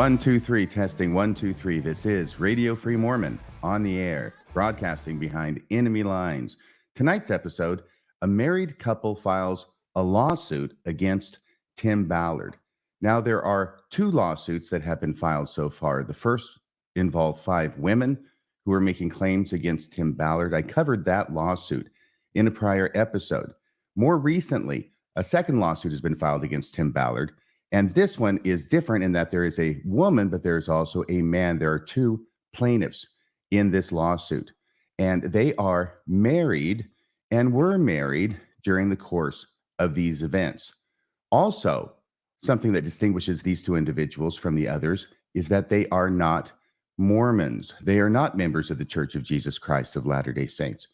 1, 2, 3, testing 1, 2, 3. This is Radio Free Mormon on the air, broadcasting behind enemy lines. Tonight's episode, a married couple files a lawsuit against Tim Ballard. Now, there are 2 lawsuits that have been filed so far. The first involved 5 women who are making claims against Tim Ballard. I covered that lawsuit in a prior episode. More recently, a second lawsuit has been filed against Tim Ballard. And this one is different in that there is a woman, but there's also a man. There are 2 plaintiffs in this lawsuit, and they are married and were married during the course of these events. Also, something that distinguishes these 2 individuals from the others is that they are not Mormons. They are not members of the Church of Jesus Christ of Latter-day Saints.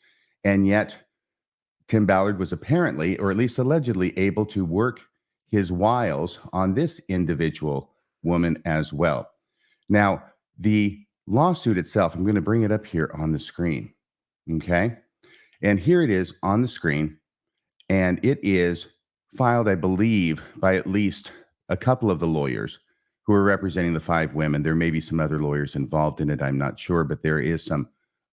And yet, Tim Ballard was apparently, or at least allegedly, able to work his wiles on this individual woman as well. Now, the lawsuit itself, I'm going to bring it up here on the screen. Okay. And here it is on the screen. And it is filed, I believe, by at least a couple of the lawyers who are representing the 5 women. There may be some other lawyers involved in it. I'm not sure, but there is some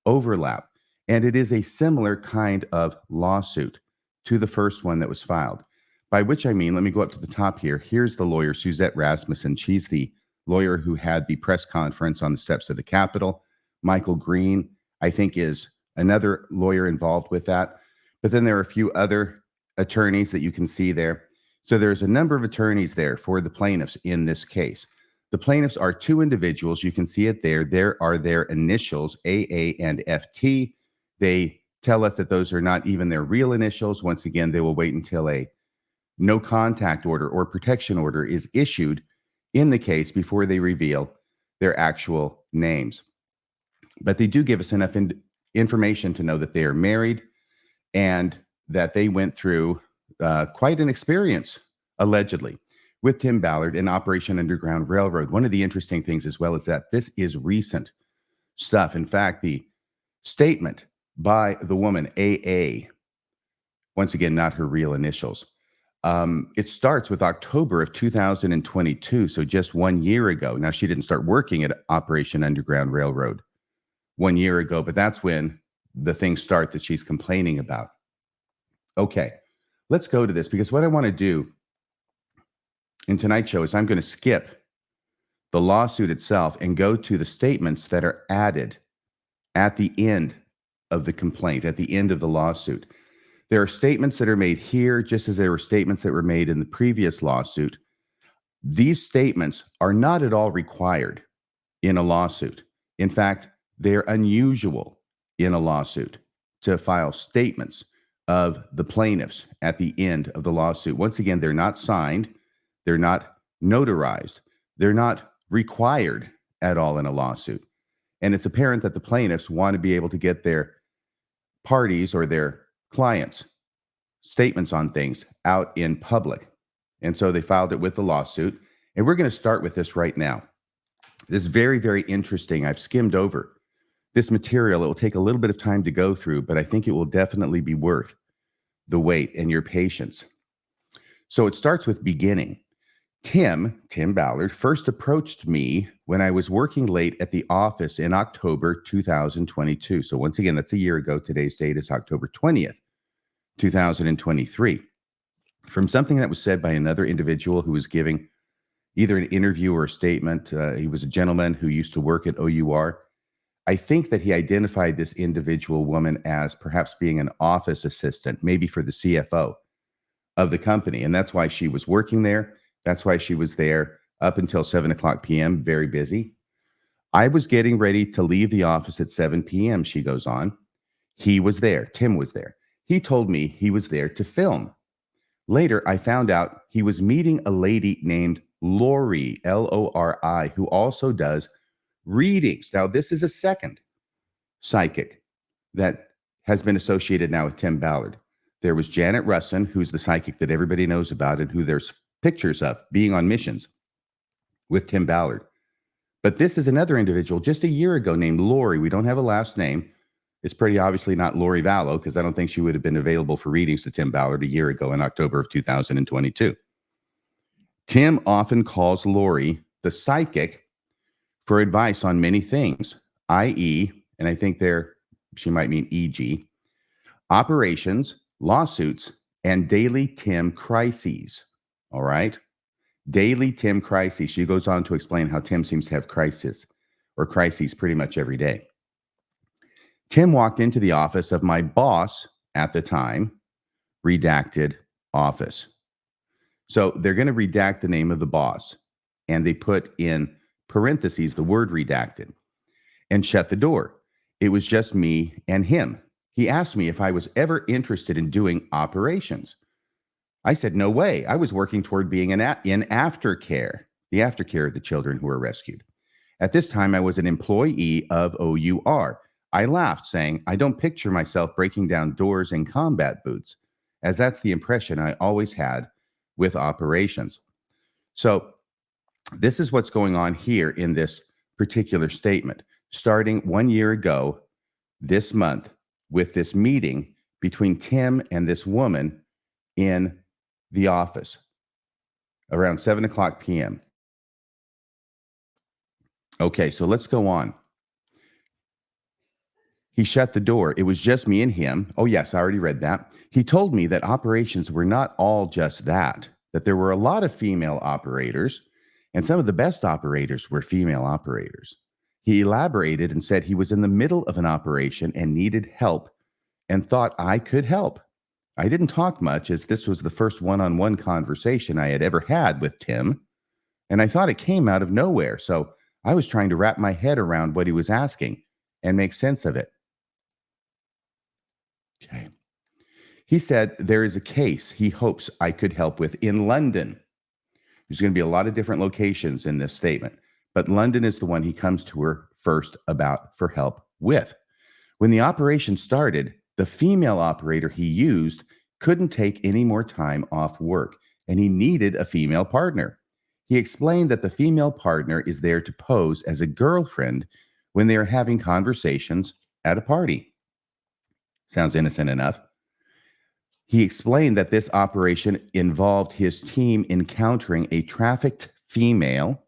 overlap. And it is a similar kind of lawsuit to the first one that was filed. By which I mean, let me go up to the top here. Here's the lawyer, Suzette Rasmussen. She's the lawyer who had the press conference on the steps of the Capitol. Michael Green, I think, is another lawyer involved with that. But then there are a few other attorneys that you can see there. So there's a number of attorneys there for the plaintiffs in this case. The plaintiffs are 2 individuals. You can see it there. There are their initials, AA and FT. They tell us that those are not even their real initials. Once again, they will wait until a no contact order or protection order is issued in the case before they reveal their actual names. But they do give us enough information to know that they are married and that they went through quite an experience, allegedly, with Tim Ballard in Operation Underground Railroad. One of the interesting things as well is that this is recent stuff. In fact, the statement by the woman, AA, once again, not her real initials, it starts with October of 2022, so just 1 year ago. Now, she didn't start working at Operation Underground Railroad 1 year ago, but that's when the things start that she's complaining about. Okay, let's go to this, because what I want to do in tonight's show is I'm going to skip the lawsuit itself and go to the statements that are added at the end of the complaint, at the end of the lawsuit. There are statements that are made here, just as there were statements that were made in the previous lawsuit. These statements are not at all required in a lawsuit. In fact, they're unusual in a lawsuit to file statements of the plaintiffs at the end of the lawsuit. Once again, they're not signed, they're not notarized, they're not required at all in a lawsuit. And it's apparent that the plaintiffs want to be able to get their parties or their clients' statements on things out in public. And so they filed it with the lawsuit. And we're going to start with this right now. This is very, very interesting. I've skimmed over this material. It will take a little bit of time to go through, but I think it will definitely be worth the wait and your patience. So it starts with beginning. Tim Ballard first approached me when I was working late at the office in October 2022. So once again, that's a year ago. Today's date is October 20th, 2023. From something that was said by another individual who was giving either an interview or a statement. He was a gentleman who used to work at OUR. I think that he identified this individual woman as perhaps being an office assistant, maybe for the CFO of the company. And that's why she was working there. That's why she was there up until 7 o'clock p.m., very busy. I was getting ready to leave the office at 7 p.m., she goes on. He was there. Tim was there. He told me he was there to film. Later, I found out he was meeting a lady named Lori, Lori, who also does readings. Now, this is a second psychic that has been associated now with Tim Ballard. There was Janet Russin, who's the psychic that everybody knows about and who there's pictures of being on missions with Tim Ballard. But this is another individual just a year ago named Lori. We don't have a last name. It's pretty obviously not Lori Vallow, because I don't think she would have been available for readings to Tim Ballard a year ago in October of 2022. Tim often calls Lori the psychic for advice on many things, i.e., and I think she might mean e.g., operations, lawsuits, and daily Tim crises. All right? Daily Tim crises. She goes on to explain how Tim seems to have crises pretty much every day. Tim walked into the office of my boss at the time, redacted office. So they're going to redact the name of the boss, and they put in parentheses the word redacted and shut the door. It was just me and him. He asked me if I was ever interested in doing operations. I said, no way. I was working toward being in aftercare, the aftercare of the children who were rescued. At this time, I was an employee of OUR. I laughed, saying, I don't picture myself breaking down doors in combat boots, as that's the impression I always had with operations. So this is what's going on here in this particular statement, starting 1 year ago this month with this meeting between Tim and this woman in the office around 7:00 p.m. Okay, so let's go on. He shut the door. It was just me and him. Oh, yes, I already read that. He told me that operations were not all just that there were a lot of female operators, and some of the best operators were female operators. He elaborated and said he was in the middle of an operation and needed help and thought I could help. I didn't talk much, as this was the first one-on-one conversation I had ever had with Tim, and I thought it came out of nowhere, so I was trying to wrap my head around what he was asking and make sense of it. Okay. He said there is a case he hopes I could help with in London. There's going to be a lot of different locations in this statement, but London is the one he comes to her first for help with. When the operation started, the female operator he used couldn't take any more time off work, and he needed a female partner. He explained that the female partner is there to pose as a girlfriend when they are having conversations at a party. Sounds innocent enough. He explained that this operation involved his team encountering a trafficked female,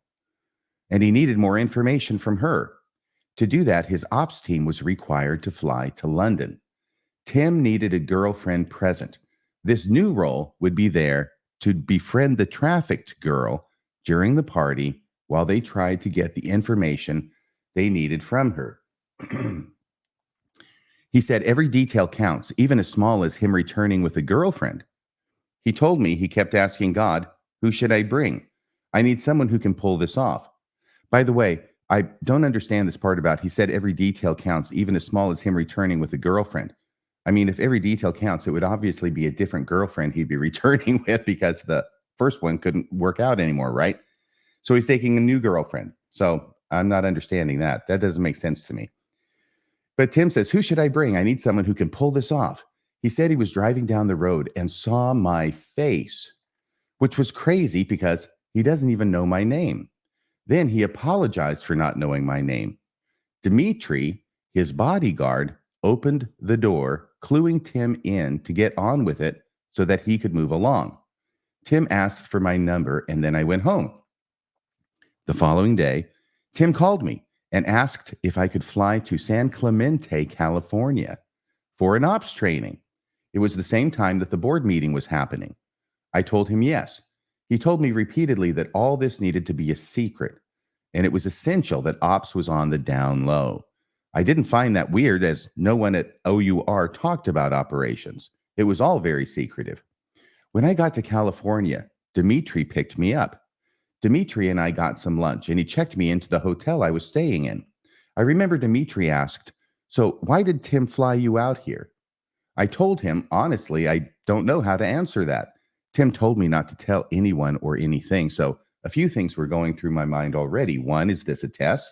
and he needed more information from her. To do that, his ops team was required to fly to London. Tim needed a girlfriend present. This new role would be there to befriend the trafficked girl during the party while they tried to get the information they needed from her. He said every detail counts, even as small as him returning with a girlfriend. He told me he kept asking God, who should I bring? I need someone who can pull this off. By the way, I don't understand this part about he said every detail counts, even as small as him returning with a girlfriend. I mean, if every detail counts, it would obviously be a different girlfriend he'd be returning with because the first one couldn't work out anymore, right? So he's taking a new girlfriend. So I'm not understanding that. That doesn't make sense to me. But Tim says, who should I bring? I need someone who can pull this off. He said he was driving down the road and saw my face, which was crazy because he doesn't even know my name. Then he apologized for not knowing my name. Dimitri, his bodyguard, opened the door, cluing Tim in to get on with it so that he could move along. Tim asked for my number, and then I went home. The following day, Tim called me and asked if I could fly to San Clemente, California for an ops training. It was the same time that the board meeting was happening. I told him yes. He told me repeatedly that all this needed to be a secret, and it was essential that ops was on the down low. I didn't find that weird, as no one at OUR talked about operations. It was all very secretive. When I got to California, Dimitri picked me up. Dimitri and I got some lunch, and he checked me into the hotel I was staying in. I remember Dimitri asked, so why did Tim fly you out here? I told him, honestly, I don't know how to answer that. Tim told me not to tell anyone or anything, so a few things were going through my mind already. One, is this a test?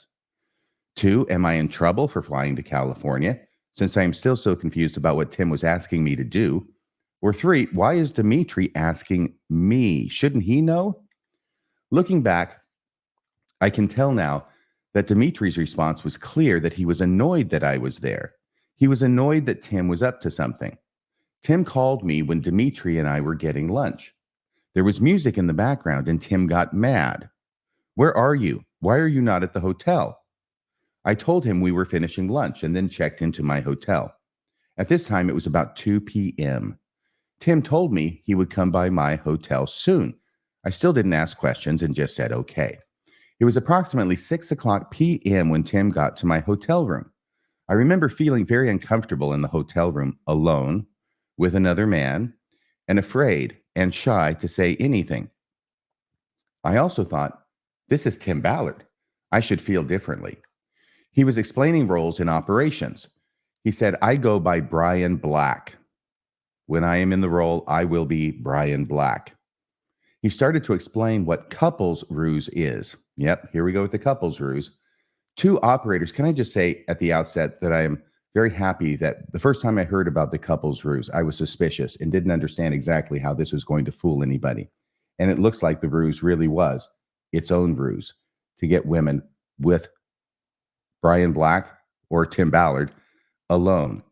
Two, am I in trouble for flying to California, since I am still so confused about what Tim was asking me to do? Or three, why is Dimitri asking me? Shouldn't he know? Looking back, I can tell now that Dimitri's response was clear, that he was annoyed that I was there. He was annoyed that Tim was up to something. Tim called me when Dimitri and I were getting lunch. There was music in the background, and Tim got mad. Where are you? Why are you not at the hotel? I told him we were finishing lunch and then checked into my hotel. At this time, it was about 2 p.m. Tim told me he would come by my hotel soon. I still didn't ask questions and just said okay. It was approximately 6 o'clock p.m. when Tim got to my hotel room. I remember feeling very uncomfortable in the hotel room alone with another man and afraid and shy to say anything. I also thought, this is Tim Ballard. I should feel differently. He was explaining roles in operations. He said, I go by Brian Black. When I am in the role, I will be Brian Black. He started to explain what couples ruse is. Yep, here we go with the couples ruse. Two operators. Can I just say at the outset that I am very happy that the first time I heard about the couples ruse, I was suspicious and didn't understand exactly how this was going to fool anybody. And it looks like the ruse really was its own ruse to get women with Brian Black or Tim Ballard alone,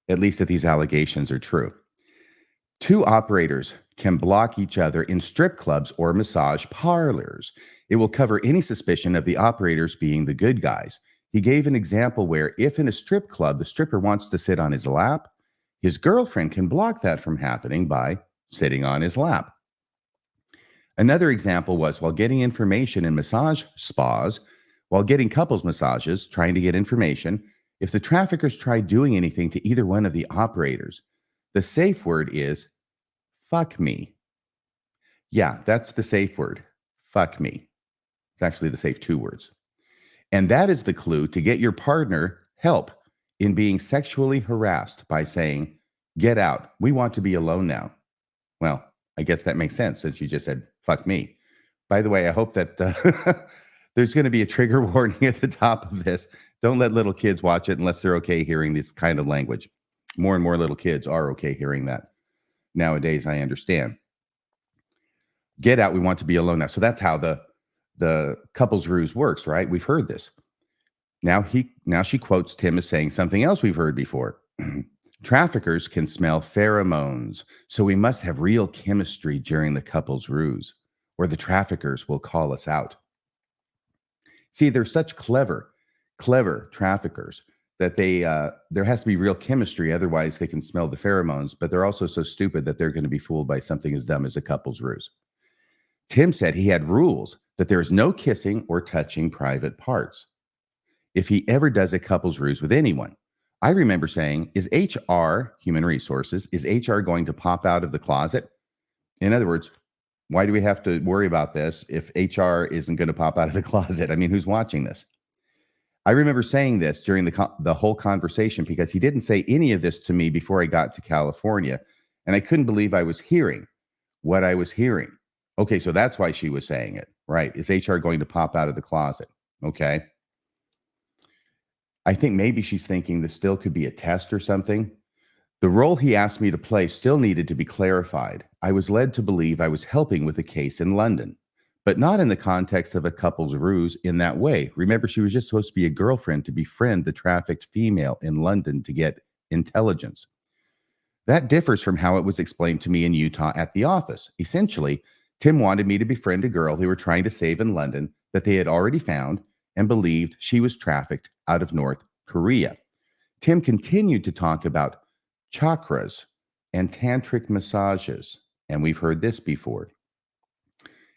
at least if these allegations are true. Two operators can block each other in strip clubs or massage parlors. It will cover any suspicion of the operators being the good guys. He gave an example where if in a strip club, the stripper wants to sit on his lap, his girlfriend can block that from happening by sitting on his lap. Another example was while getting information in massage spas, while getting couples massages, trying to get information, if the traffickers try doing anything to either one of the operators, the safe word is fuck me. Yeah, that's the safe word. Fuck me. It's actually the safe 2 words. And that is the clue to get your partner help in being sexually harassed by saying, get out. We want to be alone now. Well, I guess that makes sense since you just said, fuck me. By the way, I hope that there's going to be a trigger warning at the top of this. Don't let little kids watch it unless they're okay hearing this kind of language. More and more little kids are okay hearing that. Nowadays, I understand. Get out. We want to be alone now. So that's how the couples ruse works, right? We've heard this. Now she quotes Tim as saying something else we've heard before. Traffickers can smell pheromones, so we must have real chemistry during the couples ruse, or the traffickers will call us out. See, they're such clever traffickers that there has to be real chemistry, otherwise they can smell the pheromones, but they're also so stupid that they're going to be fooled by something as dumb as a couples ruse. Tim said he had rules that there is no kissing or touching private parts if he ever does a couples ruse with anyone. I remember saying, is HR, human resources, is HR going to pop out of the closet? In other words, why do we have to worry about this if HR isn't going to pop out of the closet? I mean, who's watching this? I remember saying this during the whole conversation because he didn't say any of this to me before I got to California, and I couldn't believe I was hearing what I was hearing. Okay, so that's why she was saying it, right? Is HR going to pop out of the closet? Okay. I think maybe she's thinking this still could be a test or something. The role he asked me to play still needed to be clarified. I was led to believe I was helping with a case in London, but not in the context of a couple's ruse in that way. Remember, she was just supposed to be a girlfriend to befriend the trafficked female in London to get intelligence. That differs from how it was explained to me in Utah at the office. Essentially, Tim wanted me to befriend a girl they were trying to save in London that they had already found and believed she was trafficked out of North Korea. Tim continued to talk about chakras and tantric massages, and we've heard this before.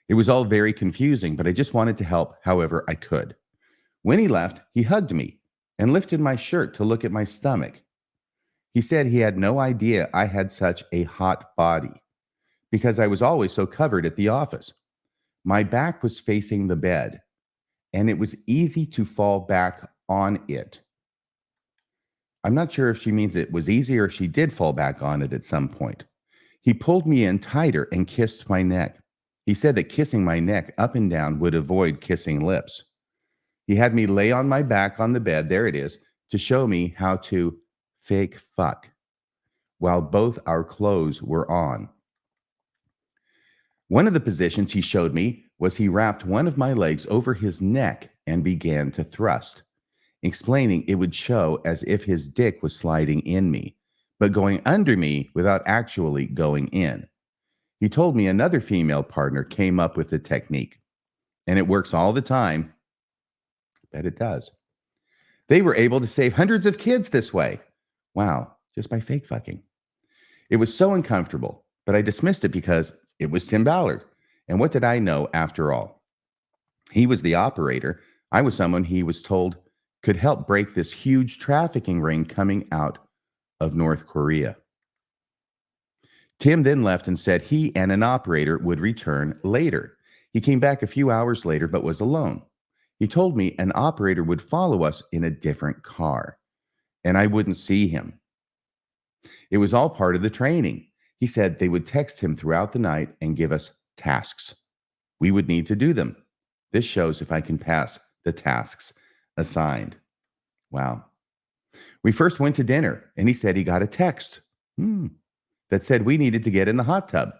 It was all very confusing, but I just wanted to help however I could. When he left, he hugged me and lifted my shirt to look at my stomach. He said he had no idea I had such a hot body because I was always so covered at the office. My back was facing the bed, and it was easy to fall back on it. I'm not sure if she means it was easy or if she did fall back on it at some point. He pulled me in tighter and kissed my neck. He said that kissing my neck up and down would avoid kissing lips. He had me lay on my back on the bed, there it is, to show me how to fake fuck while both our clothes were on. One of the positions he showed me was he wrapped one of my legs over his neck and began to thrust, explaining it would show as if his dick was sliding in me, but going under me without actually going in. He told me another female partner came up with the technique, and it works all the time, Bet it does. They were able to save hundreds of kids this way. Wow, just by fake fucking. It was so uncomfortable, but I dismissed it because it was Tim Ballard. And what did I know after all? He was the operator. I was someone he was told could help break this huge trafficking ring coming out of North Korea. Tim then left and said he and an operator would return later. He came back a few hours later, but was alone. He told me an operator would follow us in a different car, and I wouldn't see him. It was all part of the training. He said they would text him throughout the night and give us tasks. We would need to do them. This shows if I can pass the tasks assigned. Wow. We first went to dinner, and he said he got a text that said we needed to get in the hot tub.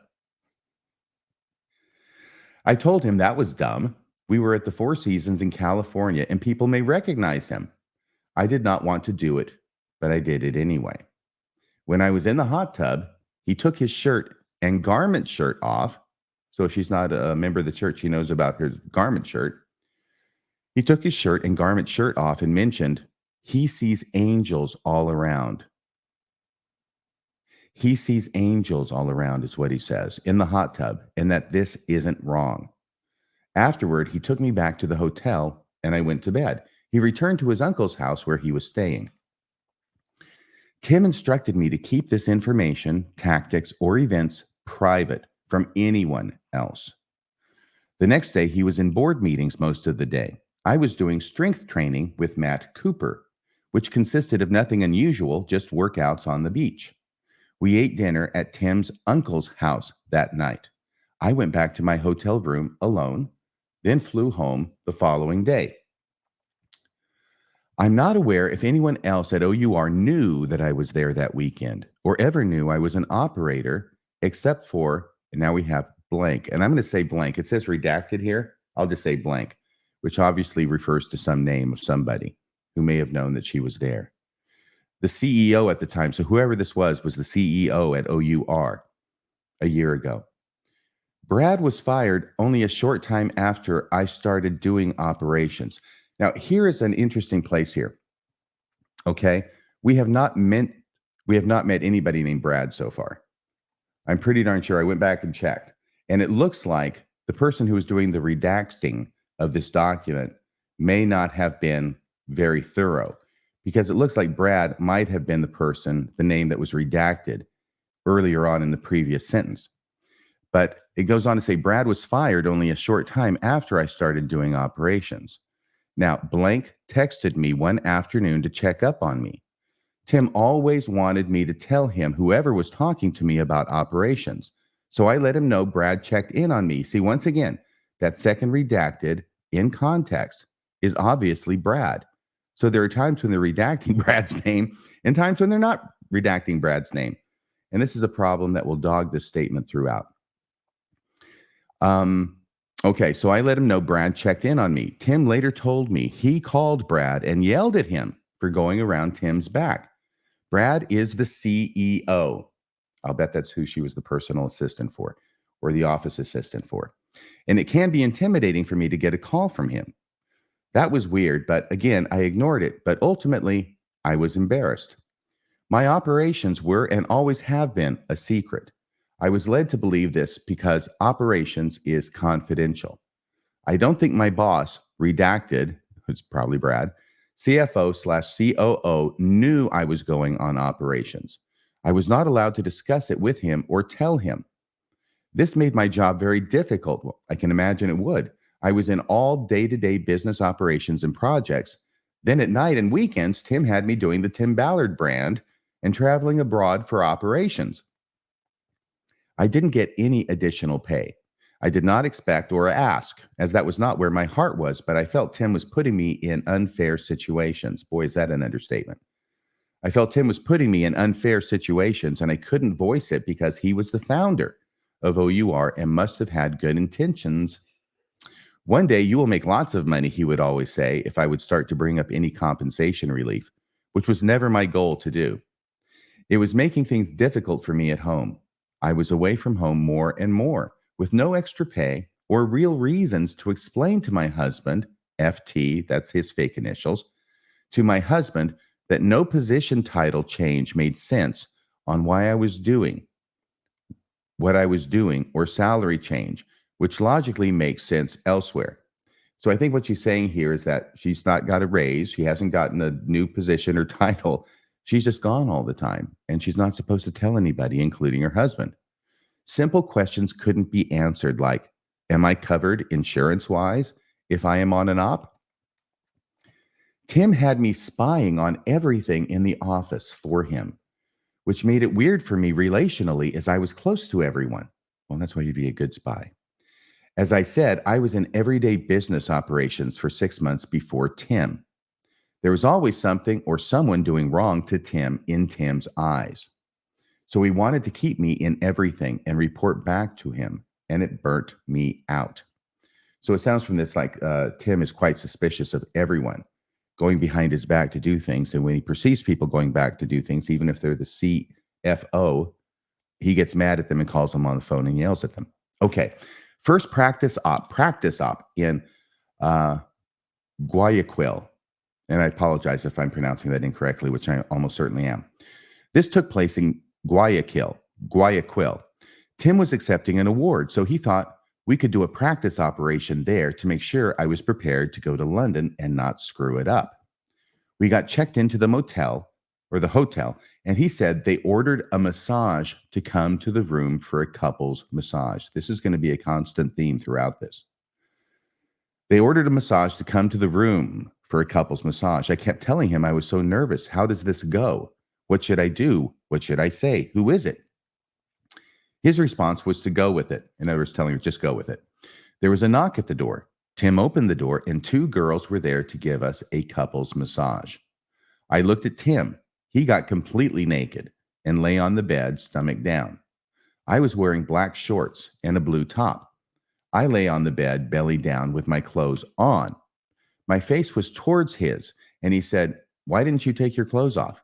I told him that was dumb. We were at the Four Seasons in California, and people may recognize him. I did not want to do it, but I did it anyway. When I was in the hot tub, he took his shirt and garment shirt off. So if she's not a member of the church, she knows about her garment shirt. He took his shirt and garment shirt off and mentioned he sees angels all around. He sees angels all around is what he says in the hot tub, and that this isn't wrong. Afterward, he took me back to the hotel and I went to bed. He returned to his uncle's house where he was staying. Tim instructed me to keep this information, tactics, or events private from anyone else. The next day, he was in board meetings most of the day. I was doing strength training with Matt Cooper, which consisted of nothing unusual, just workouts on the beach. We ate dinner at Tim's uncle's house that night. I went back to my hotel room alone, then flew home the following day. I'm not aware if anyone else at OUR knew that I was there that weekend or ever knew I was an operator, except for, and now we have blank, and I'm going to say blank. It says redacted here. I'll just say blank, which obviously refers to some name of somebody who may have known that she was there. The CEO at the time, so whoever this was the CEO at OUR a year ago. Brad was fired only a short time after I started doing operations. Now, here is an interesting place here. Okay, we have not met anybody named Brad so far. I'm pretty darn sure. I went back and checked, and it looks like the person who was doing the redacting of this document may not have been very thorough, because it looks like Brad might have been the name that was redacted earlier on in the previous sentence. But it goes on to say Brad was fired only a short time after I started doing operations. Now, blank texted me one afternoon to check up on me. Tim always wanted me to tell him whoever was talking to me about operations. So I let him know Brad checked in on me. See, once again, that second redacted in context is obviously Brad. So there are times when they're redacting Brad's name and times when they're not redacting Brad's name. And this is a problem that will dog this statement throughout. Okay, so I let him know Brad checked in on me. Tim later told me he called Brad and yelled at him for going around Tim's back. Brad is the CEO. I'll bet that's who she was the personal assistant for, or the office assistant for. And it can be intimidating for me to get a call from him. That was weird, but again, I ignored it. But ultimately, I was embarrassed. My operations were and always have been a secret. I was led to believe this because operations is confidential. I don't think my boss, redacted, it's probably Brad, CFO/COO, knew I was going on operations. I was not allowed to discuss it with him or tell him. This made my job very difficult. Well, I can imagine it would. I was in all day-to-day business operations and projects. Then at night and weekends, Tim had me doing the Tim Ballard brand and traveling abroad for operations. I didn't get any additional pay. I did not expect or ask, as that was not where my heart was, but I felt Tim was putting me in unfair situations. Boy, is that an understatement. I felt Tim was putting me in unfair situations, and I couldn't voice it because he was the founder of OUR and must have had good intentions. One day you will make lots of money, he would always say, if I would start to bring up any compensation relief, which was never my goal to do. It was making things difficult for me at home. I was away from home more and more, with no extra pay or real reasons to explain to my husband FT, that's his fake initials, to my husband that no position title change made sense on why I was doing what I was doing or salary change, which logically makes sense elsewhere. So I think what she's saying here is that she's not got a raise. She hasn't gotten a new position or title. She's just gone all the time, and she's not supposed to tell anybody, including her husband. Simple questions couldn't be answered like, am I covered insurance-wise if I am on an op? Tim had me spying on everything in the office for him, which made it weird for me relationally as I was close to everyone. Well, that's why you'd be a good spy. As I said, I was in everyday business operations for 6 months before Tim. There was always something or someone doing wrong to Tim in Tim's eyes. So he wanted to keep me in everything and report back to him, and it burnt me out. So it sounds from this like Tim is quite suspicious of everyone going behind his back to do things. And when he perceives people going back to do things, even if they're the CFO, he gets mad at them and calls them on the phone and yells at them. Okay, first practice op in Guayaquil. And I apologize if I'm pronouncing that incorrectly, which I almost certainly am. This took place in Guayaquil. Tim was accepting an award, so he thought we could do a practice operation there to make sure I was prepared to go to London and not screw it up. We got checked into the hotel, and he said they ordered a massage to come to the room for a couple's massage. This is going to be a constant theme throughout this. They ordered a massage to come to the room for a couple's massage. I kept telling him I was so nervous. How does this go? What should I do? What should I say? Who is it? His response was to go with it. In other words, telling her, just go with it. There was a knock at the door. Tim opened the door, and 2 girls were there to give us a couple's massage. I looked at Tim. He got completely naked and lay on the bed, stomach down. I was wearing black shorts and a blue top. I lay on the bed, belly down, with my clothes on. My face was towards his, and he said, "Why didn't you take your clothes off?"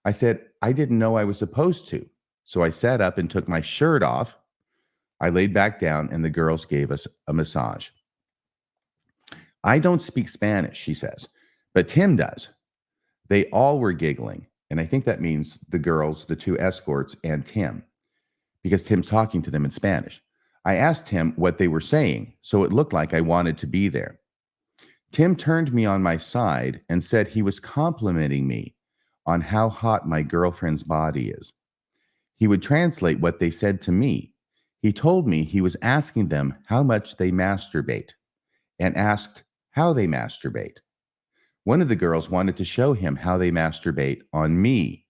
I said, "I didn't know I was supposed to." So I sat up and took my shirt off. I laid back down, and the girls gave us a massage. I don't speak Spanish, she says, but Tim does. They all were giggling, and I think that means the girls, the 2 escorts, and Tim, because Tim's talking to them in Spanish. I asked Tim what they were saying, so it looked like I wanted to be there. Tim turned me on my side and said he was complimenting me on how hot my girlfriend's body is. He would translate what they said to me. He told me he was asking them how much they masturbate and asked how they masturbate. One of the girls wanted to show him how they masturbate on me.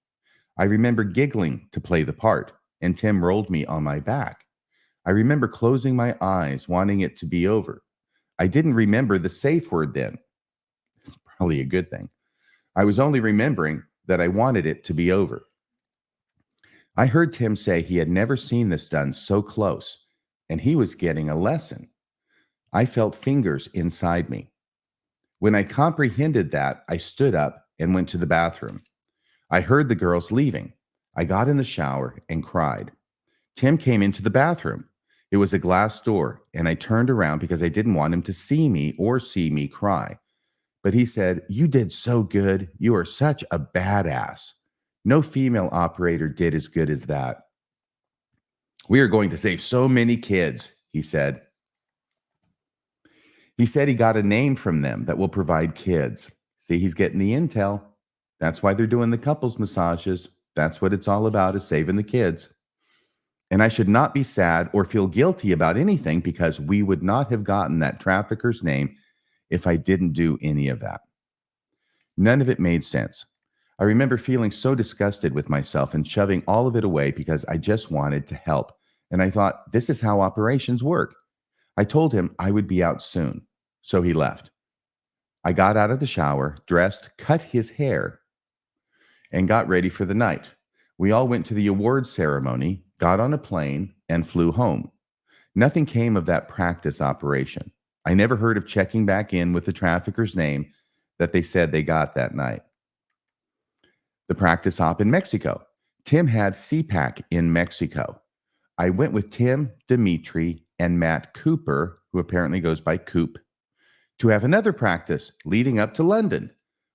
I remember giggling to play the part, and Tim rolled me on my back. I remember closing my eyes, wanting it to be over. I didn't remember the safe word then. It's probably a good thing. I was only remembering that I wanted it to be over. I heard Tim say he had never seen this done so close, and he was getting a lesson. I felt fingers inside me. When I comprehended that, I stood up and went to the bathroom. I heard the girls leaving. I got in the shower and cried. Tim came into the bathroom. It was a glass door, and I turned around because I didn't want him to see me or see me cry. But he said, "You did so good. You are such a badass. No female operator did as good as that. We are going to save so many kids," he said. He said he got a name from them that will provide kids. See, he's getting the intel. That's why they're doing the couples massages. That's what it's all about, is saving the kids. And I should not be sad or feel guilty about anything because we would not have gotten that trafficker's name if I didn't do any of that. None of it made sense. I remember feeling so disgusted with myself and shoving all of it away because I just wanted to help. And I thought, this is how operations work. I told him I would be out soon, so he left. I got out of the shower, dressed, cut his hair, and got ready for the night. We all went to the awards ceremony, got on a plane, and flew home. Nothing came of that practice operation. I never heard of checking back in with the trafficker's name that they said they got that night. The practice op in Mexico. Tim had CPAC in Mexico. I went with Tim, Dimitri, and Matt Cooper, who apparently goes by Coop, to have another practice leading up to London.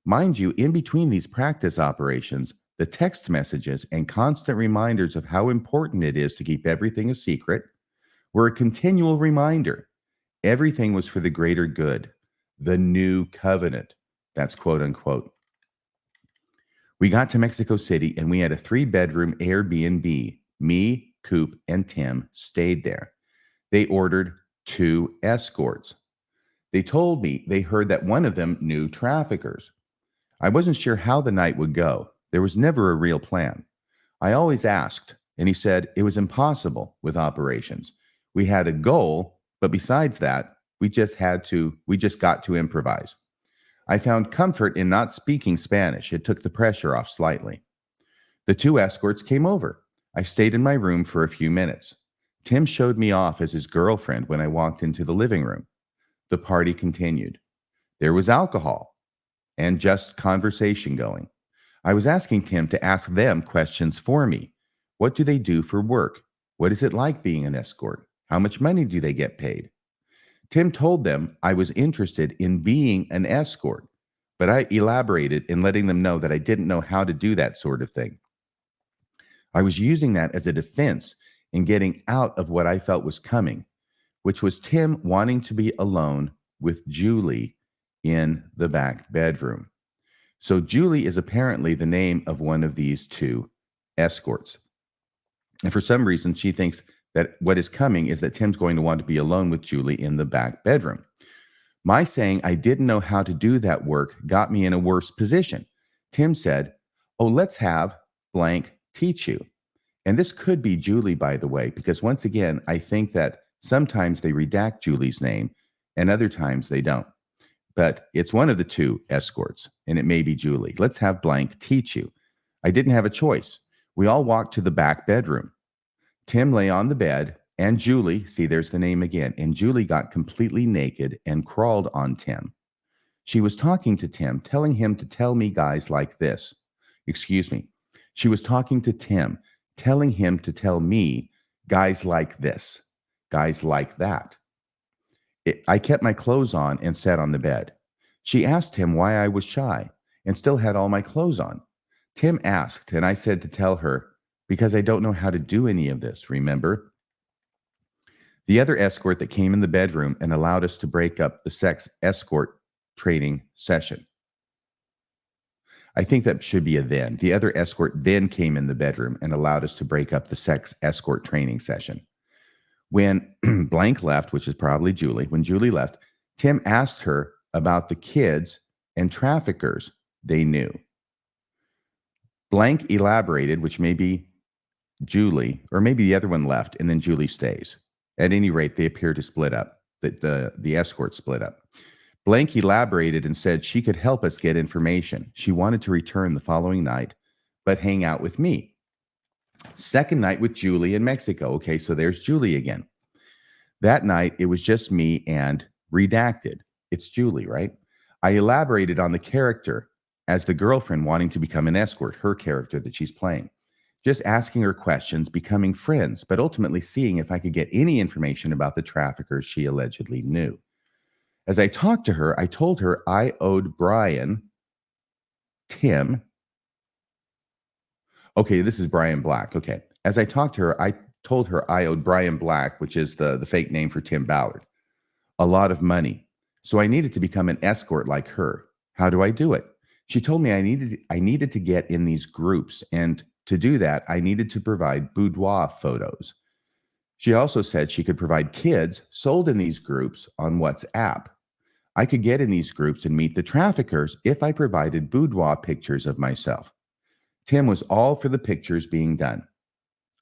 Mind you, in between these practice operations, the text messages and constant reminders of how important it is to keep everything a secret were a continual reminder. Everything was for the greater good, the new covenant. That's quote unquote. We got to Mexico City and we had a 3-bedroom Airbnb. Me, Coop, and Tim stayed there. They ordered 2 escorts. They told me they heard that one of them knew traffickers. I wasn't sure how the night would go. There was never a real plan. I always asked, and he said it was impossible with operations. We had a goal, but besides that, we just got to improvise. I found comfort in not speaking Spanish. It took the pressure off slightly. The 2 escorts came over. I stayed in my room for a few minutes. Tim showed me off as his girlfriend when I walked into the living room. The party continued. There was alcohol and just conversation going. I was asking Tim to ask them questions for me. What do they do for work? What is it like being an escort? How much money do they get paid? Tim told them I was interested in being an escort, but I elaborated in letting them know that I didn't know how to do that sort of thing. I was using that as a defense in getting out of what I felt was coming, which was Tim wanting to be alone with Julie in the back bedroom. So Julie is apparently the name of one of these 2 escorts. And for some reason, she thinks that what is coming is that Tim's going to want to be alone with Julie in the back bedroom. My saying I didn't know how to do that work got me in a worse position. Tim said, "Oh, let's have blank teach you." And this could be Julie, by the way, because once again, I think that sometimes they redact Julie's name and other times they don't. But it's one of the 2 escorts, and it may be Julie. Let's have blank teach you. I didn't have a choice. We all walked to the back bedroom. Tim lay on the bed, and Julie, see, there's the name again, and Julie got completely naked and crawled on Tim. She was talking to Tim, telling him to tell me guys like this. Excuse me. She was talking to Tim, telling him to tell me guys like this, guys like that. I kept my clothes on and sat on the bed. She asked him why I was shy and still had all my clothes on. Tim asked, and I said to tell her, because I don't know how to do any of this, remember? The other escort that came in the bedroom and allowed us to break up the sex escort training session. I think that should be a then. The other escort then came in the bedroom and allowed us to break up the sex escort training session. When blank left, which is probably Julie, when Julie left, Tim asked her about the kids and traffickers they knew. Blank elaborated, which may be Julie, or maybe the other one left, and then Julie stays. At any rate, they appear to split up, the escort split up. Blank elaborated and said she could help us get information. She wanted to return the following night, but hang out with me. Second night with Julie in Mexico. Okay, so there's Julie again. That night, it was just me and redacted. It's Julie, right? I elaborated on the character as the girlfriend wanting to become an escort, her character that she's playing. Just asking her questions, becoming friends, but ultimately seeing if I could get any information about the traffickers she allegedly knew. As I talked to her, I told her I owed Brian, Tim. Okay, this is Brian Black. Okay. As I talked to her, I told her I owed Brian Black, which is the fake name for Tim Ballard, a lot of money. So I needed to become an escort like her. How do I do it? She told me I needed to get in these groups, and to do that, I needed to provide boudoir photos. She also said she could provide kids sold in these groups on WhatsApp. I could get in these groups and meet the traffickers if I provided boudoir pictures of myself. Tim was all for the pictures being done.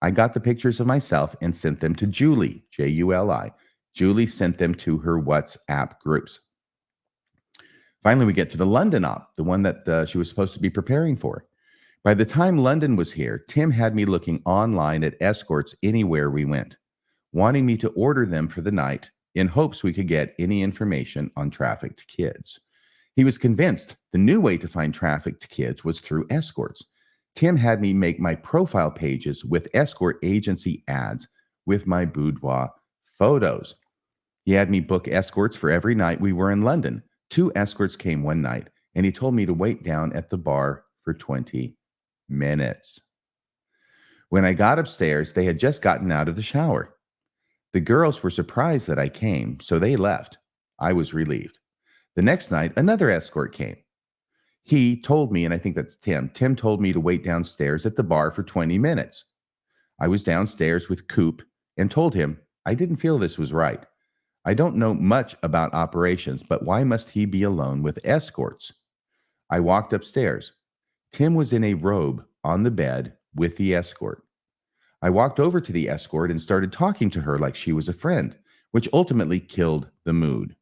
I got the pictures of myself and sent them to Julie, Juli. Julie sent them to her WhatsApp groups. Finally, we get to the London op, the one that she was supposed to be preparing for. By the time London was here, Tim had me looking online at escorts anywhere we went, wanting me to order them for the night in hopes we could get any information on trafficked kids. He was convinced the new way to find trafficked kids was through escorts. Tim had me make my profile pages with escort agency ads with my boudoir photos. He had me book escorts for every night we were in London. 2 escorts came one night, and he told me to wait down at the bar for 20 minutes. When I got upstairs, they had just gotten out of the shower. The girls were surprised that I came, so they left. I was relieved. The next night, another escort came. He told me, and I think that's Tim. Tim told me to wait downstairs at the bar for 20 minutes. I was downstairs with Coop and told him I didn't feel this was right. I don't know much about operations, but why must he be alone with escorts? I walked upstairs. Tim was in a robe on the bed with the escort. I walked over to the escort and started talking to her like she was a friend, which ultimately killed the mood.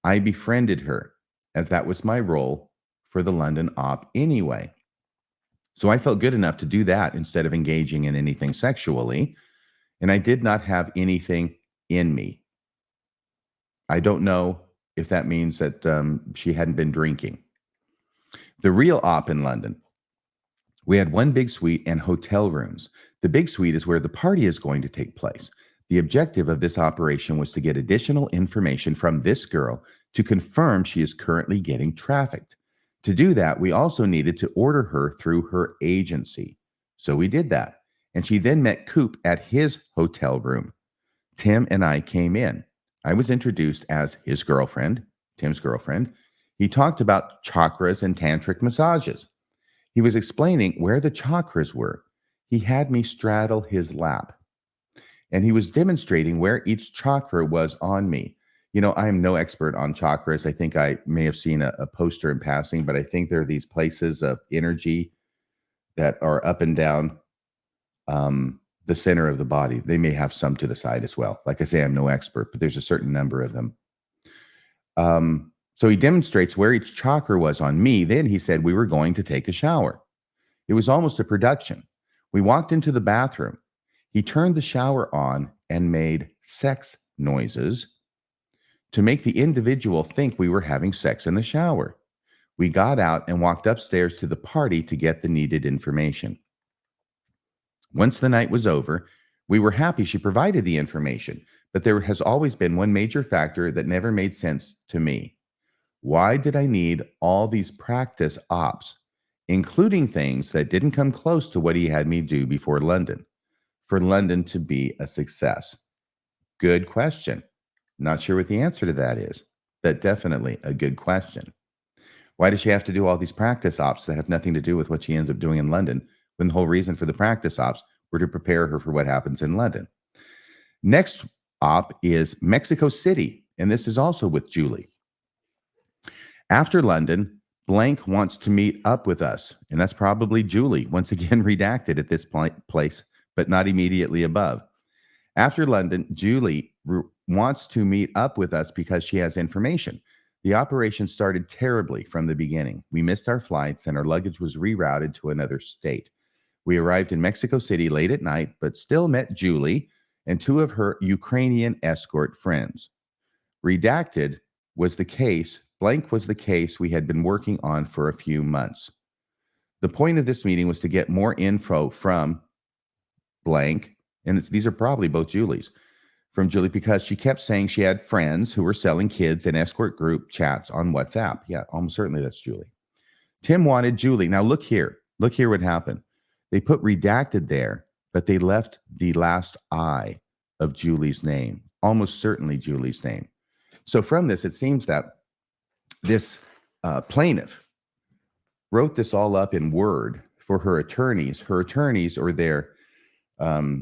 I befriended her, as that was my role for the London op anyway. So I felt good enough to do that instead of engaging in anything sexually, and I did not have anything in me. I don't know if that means that she hadn't been drinking. The real op in London, we had one big suite and hotel rooms. The big suite is where the party is going to take place. The objective of this operation was to get additional information from this girl to confirm she is currently getting trafficked. To do that, we also needed to order her through her agency. So we did that. And she then met Coop at his hotel room. Tim and I came in. I was introduced as his girlfriend, Tim's girlfriend. He talked about chakras and tantric massages. He was explaining where the chakras were. He had me straddle his lap, and he was demonstrating where each chakra was on me. You know, I am no expert on chakras. I think I may have seen a poster in passing, but I think there are these places of energy that are up and down the center of the body. They may have some to the side as well. Like I say, I'm no expert, but there's a certain number of them. So he demonstrates where each chakra was on me. Then he said we were going to take a shower. It was almost a production. We walked into the bathroom. He turned the shower on and made sex noises to make the individual think we were having sex in the shower. We got out and walked upstairs to the party to get the needed information. Once the night was over, we were happy she provided the information, but there has always been one major factor that never made sense to me. Why did I need all these practice ops, including things that didn't come close to what he had me do before London, for London to be a success? Good question. Not sure what the answer to that is, but definitely a good question. Why does she have to do all these practice ops that have nothing to do with what she ends up doing in London, when the whole reason for the practice ops were to prepare her for what happens in London? Next op is Mexico City, and this is also with Julie. After London, blank wants to meet up with us, and that's probably Julie, once again redacted at this place, but not immediately above. After London, Julie wants to meet up with us because she has information. The operation started terribly from the beginning. We missed our flights and our luggage was rerouted to another state. We arrived in Mexico City late at night, but still met Julie and 2 of her Ukrainian escort friends. Redacted was the case, blank was the case we had been working on for a few months. The point of this meeting was to get more info from blank, and these are probably both Julie's, from Julie, because she kept saying she had friends who were selling kids in escort group chats on WhatsApp. Yeah, almost certainly that's Julie. Tim wanted Julie. Now look here what happened. They put redacted there, but they left the last I of Julie's name, almost certainly Julie's name. So from this, it seems that this plaintiff wrote this all up in Word for her attorneys. Her attorneys or their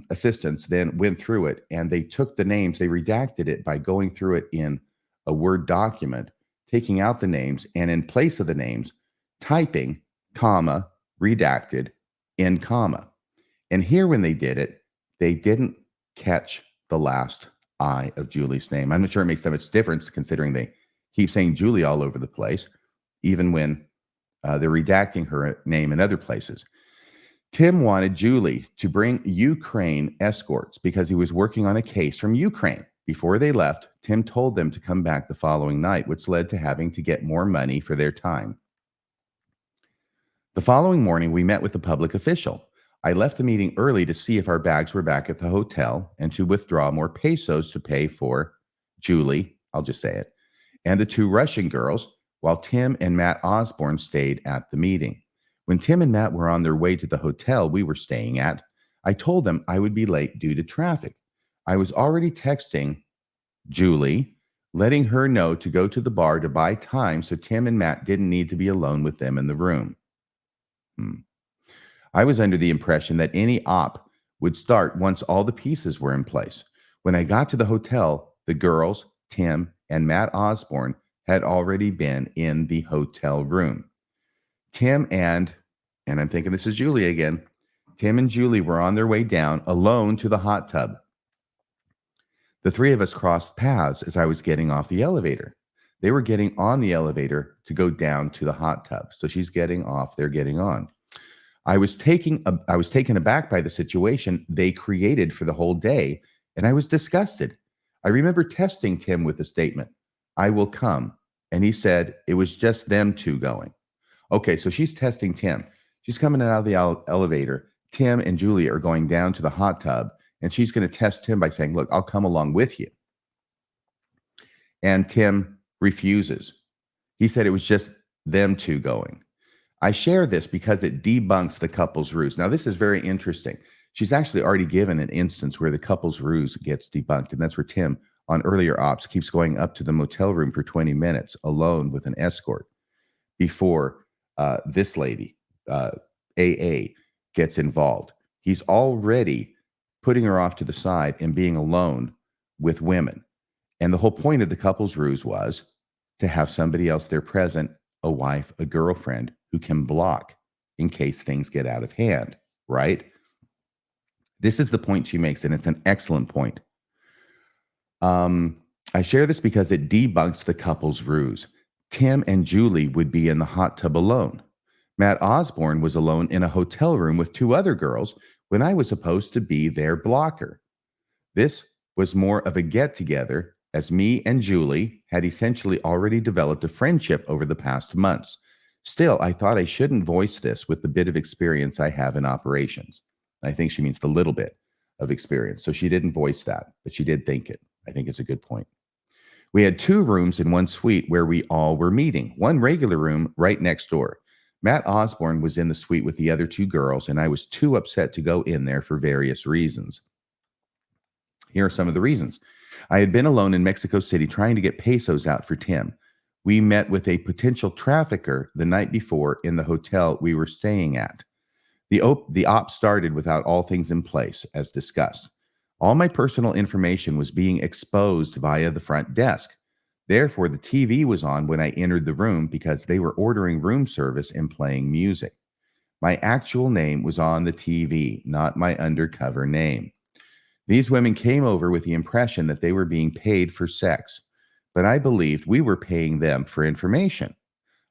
assistants then went through it, and they took the names, they redacted it by going through it in a Word document, taking out the names, and in place of the names, typing, comma, redacted, end comma. And here when they did it, they didn't catch the last I of Julie's name. I'm not sure it makes that much difference considering they keep saying Julie all over the place, even when they're redacting her name in other places. Tim wanted Julie to bring Ukraine escorts because he was working on a case from Ukraine. Before they left, Tim told them to come back the following night, which led to having to get more money for their time. The following morning, we met with the public official. I left the meeting early to see if our bags were back at the hotel and to withdraw more pesos to pay for Julie, I'll just say it, and the two Russian girls, while Tim and Matt Osborne stayed at the meeting. When Tim and Matt were on their way to the hotel we were staying at, I told them I would be late due to traffic. I was already texting Julie, letting her know to go to the bar to buy time so Tim and Matt didn't need to be alone with them in the room. I was under the impression that any op would start once all the pieces were in place. When I got to the hotel, the girls, Tim, and Matt Osborne had already been in the hotel room. Tim and I'm thinking this is Julie again, Tim and Julie were on their way down alone to the hot tub. The three of us crossed paths as I was getting off the elevator. They were getting on the elevator to go down to the hot tub. So she's getting off, they're getting on. I was taken aback by the situation they created for the whole day, and I was disgusted. I remember testing Tim with the statement, "I will come." And he said it was just them two going. Okay, so she's testing Tim. She's coming out of the elevator. Tim and Julie are going down to the hot tub, and she's going to test Tim by saying, "Look, I'll come along with you." And Tim refuses. He said it was just them two going. I share this because it debunks the couple's ruse. Now, this is very interesting. She's actually already given an instance where the couple's ruse gets debunked, and that's where Tim, on earlier ops, keeps going up to the motel room for 20 minutes alone with an escort before this lady, AA, gets involved. He's already putting her off to the side and being alone with women. And the whole point of the couple's ruse was to have somebody else there present, a wife, a girlfriend, who can block in case things get out of hand, right? This is the point she makes, and it's an excellent point. I share this because it debunks the couple's ruse. Tim and Julie would be in the hot tub alone. Matt Osborne was alone in a hotel room with two other girls when I was supposed to be their blocker. This was more of a get-together, as me and Julie had essentially already developed a friendship over the past months. Still, I thought I shouldn't voice this with the bit of experience I have in operations. I think she means the little bit of experience. So she didn't voice that, but she did think it. I think it's a good point. We had two rooms in one suite where we all were meeting, one regular room right next door. Matt Osborne was in the suite with the other two girls, and I was too upset to go in there for various reasons. Here are some of the reasons. I had been alone in Mexico City trying to get pesos out for Tim. We met with a potential trafficker the night before in the hotel we were staying at. The op started without all things in place, as discussed. All my personal information was being exposed via the front desk. Therefore, the TV was on when I entered the room because they were ordering room service and playing music. My actual name was on the TV, not my undercover name. These women came over with the impression that they were being paid for sex, but I believed we were paying them for information.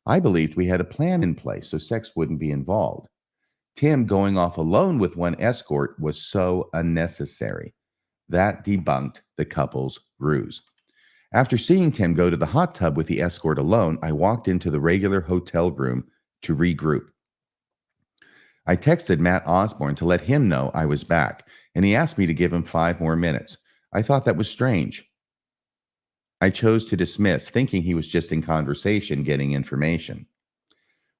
I believed we had a plan in place so sex wouldn't be involved. Tim going off alone with one escort was so unnecessary. That debunked the couple's ruse. After seeing Tim go to the hot tub with the escort alone, I walked into the regular hotel room to regroup. I texted Matt Osborne to let him know I was back, and he asked me to give him 5 more minutes. I thought that was strange. I chose to dismiss, thinking he was just in conversation getting information.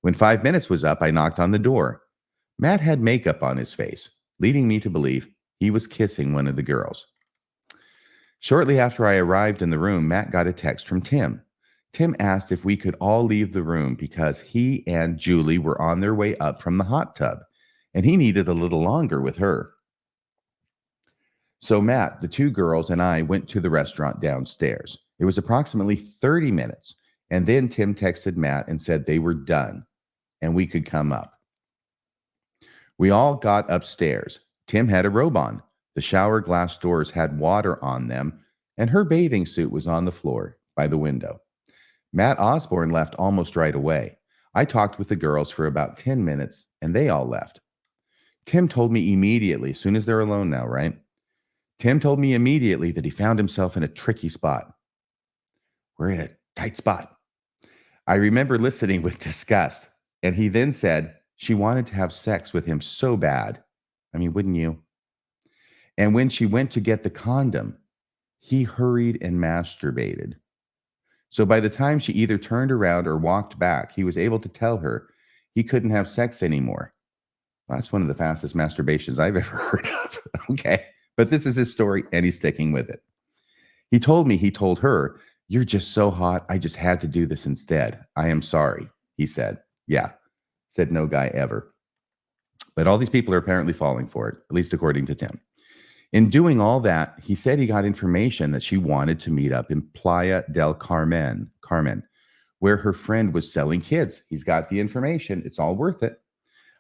When 5 minutes was up, I knocked on the door. Matt had makeup on his face, leading me to believe he was kissing one of the girls. Shortly after I arrived in the room, Matt got a text from Tim. Tim asked if we could all leave the room because he and Julie were on their way up from the hot tub, and he needed a little longer with her. So Matt, the two girls, and I went to the restaurant downstairs. It was approximately 30 minutes, and then Tim texted Matt and said they were done and we could come up. We all got upstairs. Tim had a robe on. The shower glass doors had water on them, and her bathing suit was on the floor by the window. Matt Osborne left almost right away. I talked with the girls for about 10 minutes, and they all left. Tim told me immediately, as soon as they're alone now, right? Tim told me immediately that he found himself in a tricky spot. We're in a tight spot. I remember listening with disgust, and he then said she wanted to have sex with him so bad. I mean, wouldn't you? And when she went to get the condom, he hurried and masturbated. So by the time she either turned around or walked back, he was able to tell her he couldn't have sex anymore. Well, that's one of the fastest masturbations I've ever heard of. Okay. But this is his story, and he's sticking with it. He told her, "You're just so hot. I just had to do this instead. I am sorry," he said. Yeah, said no guy ever. But all these people are apparently falling for it, at least according to Tim. In doing all that, he said he got information that she wanted to meet up in Playa del Carmen, where her friend was selling kids. He's got the information. It's all worth it.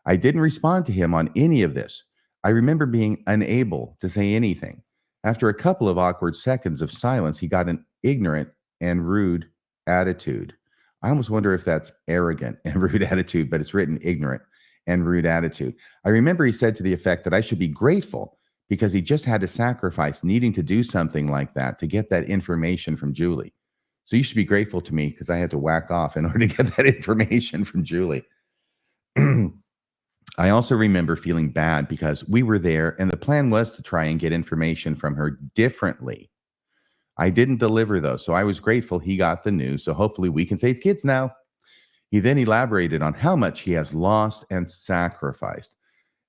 I didn't respond to him on any of this. I remember being unable to say anything. After a couple of awkward seconds of silence, he got an ignorant and rude attitude. I almost wonder if that's arrogant and rude attitude, but it's written ignorant and rude attitude. I remember he said to the effect that I should be grateful because he just had to sacrifice needing to do something like that to get that information from Julie. So you should be grateful to me because I had to whack off in order to get that information from Julie. I also remember feeling bad because we were there and the plan was to try and get information from her differently. I didn't deliver though, so I was grateful he got the news. So hopefully we can save kids now. He then elaborated on how much he has lost and sacrificed.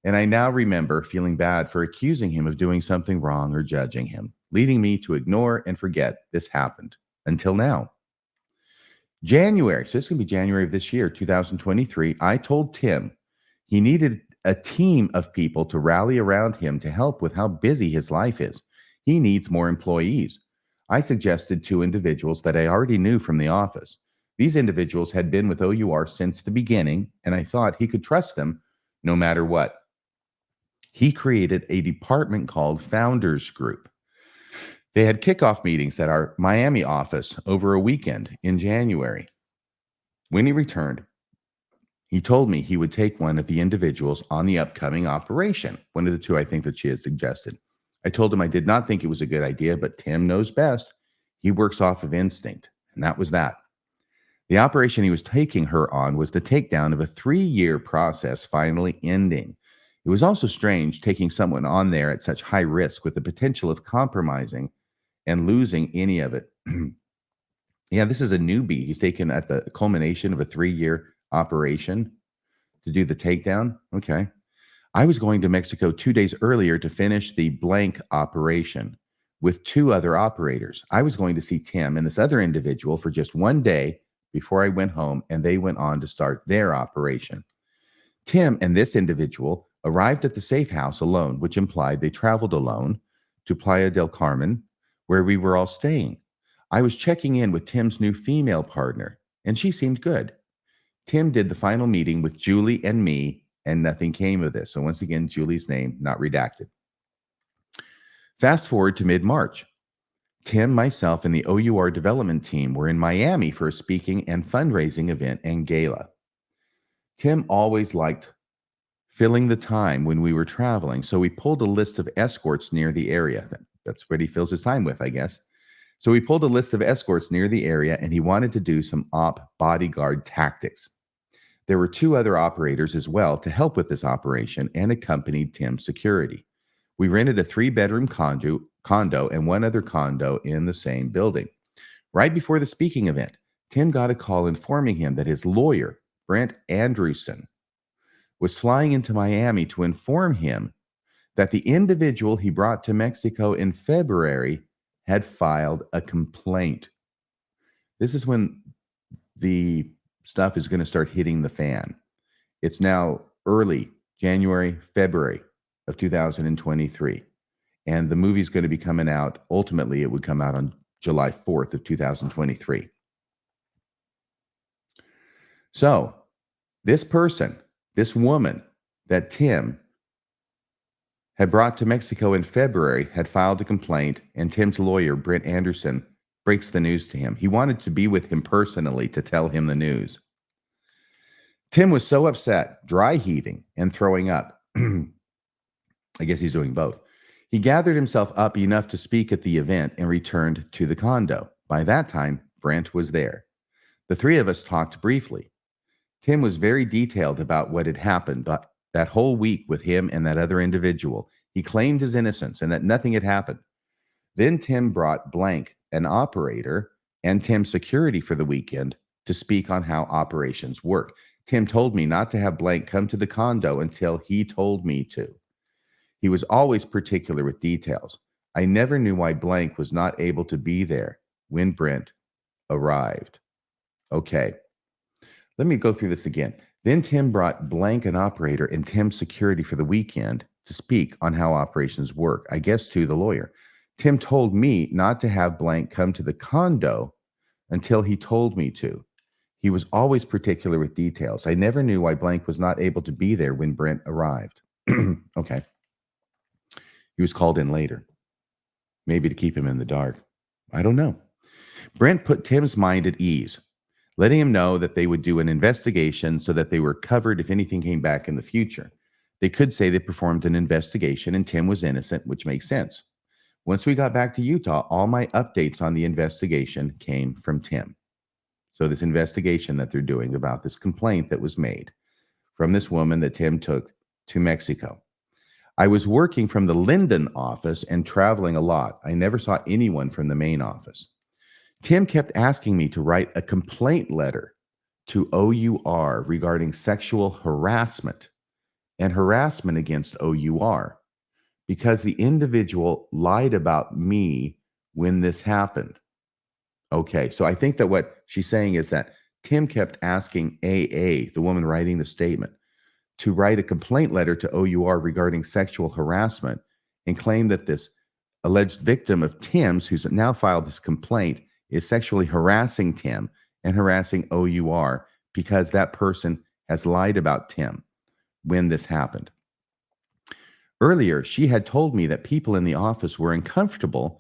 And I now remember feeling bad for accusing him of doing something wrong or judging him, leading me to ignore and forget this happened until now. January, so this is going to be January of this year, 2023, I told Tim he needed a team of people to rally around him to help with how busy his life is. He needs more employees. I suggested 2 individuals that I already knew from the office. These individuals had been with OUR since the beginning, and I thought he could trust them no matter what. He created a department called Founders Group. They had kickoff meetings at our Miami office over a weekend in January. When he returned, he told me he would take one of the individuals on the upcoming operation, one of the 2 I think that she had suggested. I told him I did not think it was a good idea, but Tim knows best. He works off of instinct, and that was that. The operation he was taking her on was the takedown of a 3-year process finally ending. It was also strange taking someone on there at such high risk with the potential of compromising and losing any of it. Yeah, this is a newbie. He's taken at the culmination of a 3-year operation to do the takedown. Okay. I was going to Mexico 2 days earlier to finish the blank operation with 2 other operators. I was going to see Tim and this other individual for just 1 day before I went home, and they went on to start their operation. Tim and this individual arrived at the safe house alone, which implied they traveled alone to Playa del Carmen, where we were all staying. I was checking in with Tim's new female partner, and she seemed good. Tim did the final meeting with Julie and me, and nothing came of this. So once again, Julie's name not redacted. Fast forward to mid-March. Tim, myself, and the OUR development team were in Miami for a speaking and fundraising event and gala. Tim always liked filling the time when we were traveling, so we pulled a list of escorts near the area. That's what he fills his time with, I guess. So we pulled a list of escorts near the area, and he wanted to do some bodyguard tactics. There were 2 other operators as well to help with this operation and accompanied Tim's security. We rented a 3-bedroom condo and 1 other condo in the same building. Right before the speaking event, Tim got a call informing him that his lawyer, Brent Anderson, was flying into Miami to inform him that the individual he brought to Mexico in February had filed a complaint. This is when the stuff is going to start hitting the fan. It's now early January, February of 2023. And the movie's going to be coming out. Ultimately, it would come out on July 4th of 2023. So this person, this woman that Tim had brought to Mexico in February had filed a complaint, and Tim's lawyer, Brent Anderson, breaks the news to him. He wanted to be with him personally to tell him the news. Tim was so upset, dry heaving and throwing up. I guess he's doing both. He gathered himself up enough to speak at the event and returned to the condo. By that time, Brent was there. The 3 of us talked briefly. Tim was very detailed about what had happened that whole week with him and that other individual. He claimed his innocence and that nothing had happened. Then Tim brought blank, an operator, and Tim's security for the weekend to speak on how operations work. Tim told me not to have blank come to the condo until he told me to. He was always particular with details. I never knew why blank was not able to be there when Brent arrived. Okay, let me go through this again. Then Tim brought blank, an operator, and Tim's security for the weekend to speak on how operations work, I guess to the lawyer. Tim told me not to have blank come to the condo until he told me to. He was always particular with details. I never knew why blank was not able to be there when Brent arrived. Okay. He was called in later, maybe to keep him in the dark. I don't know. Brent put Tim's mind at ease, letting him know that they would do an investigation so that they were covered if anything came back in the future. They could say they performed an investigation and Tim was innocent, which makes sense. Once we got back to Utah, all my updates on the investigation came from Tim. So this investigation that they're doing about this complaint that was made from this woman that Tim took to Mexico. I was working from the Linden office and traveling a lot. I never saw anyone from the main office. Tim kept asking me to write a complaint letter to OUR regarding sexual harassment and harassment against OUR because the individual lied about me when this happened. Okay, so I think that what she's saying is that Tim kept asking AA, the woman writing the statement, to write a complaint letter to OUR regarding sexual harassment and claim that this alleged victim of Tim's, who's now filed this complaint, is sexually harassing Tim and harassing OUR because that person has lied about Tim when this happened. Earlier, she had told me that people in the office were uncomfortable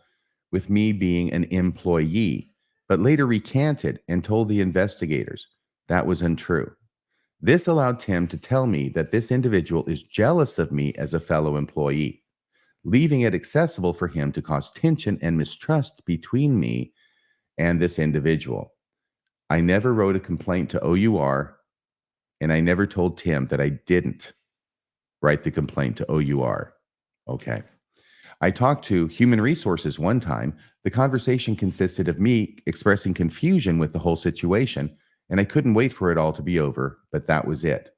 with me being an employee, but later recanted and told the investigators that was untrue. This allowed Tim to tell me that this individual is jealous of me as a fellow employee, leaving it accessible for him to cause tension and mistrust between me and this individual. I never wrote a complaint to OUR, and I never told Tim that I didn't write the complaint to OUR. Okay. I talked to Human Resources one time. The conversation consisted of me expressing confusion with the whole situation, and I couldn't wait for it all to be over, but that was it.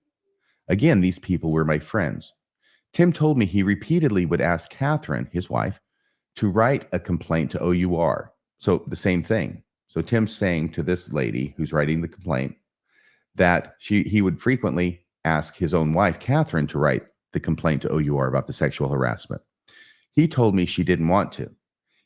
Again, these people were my friends. Tim told me he repeatedly would ask Catherine, his wife, to write a complaint to OUR. So the same thing. So Tim's saying to this lady who's writing the complaint that he would frequently ask his own wife, Catherine, to write the complaint to OUR about the sexual harassment. He told me she didn't want to.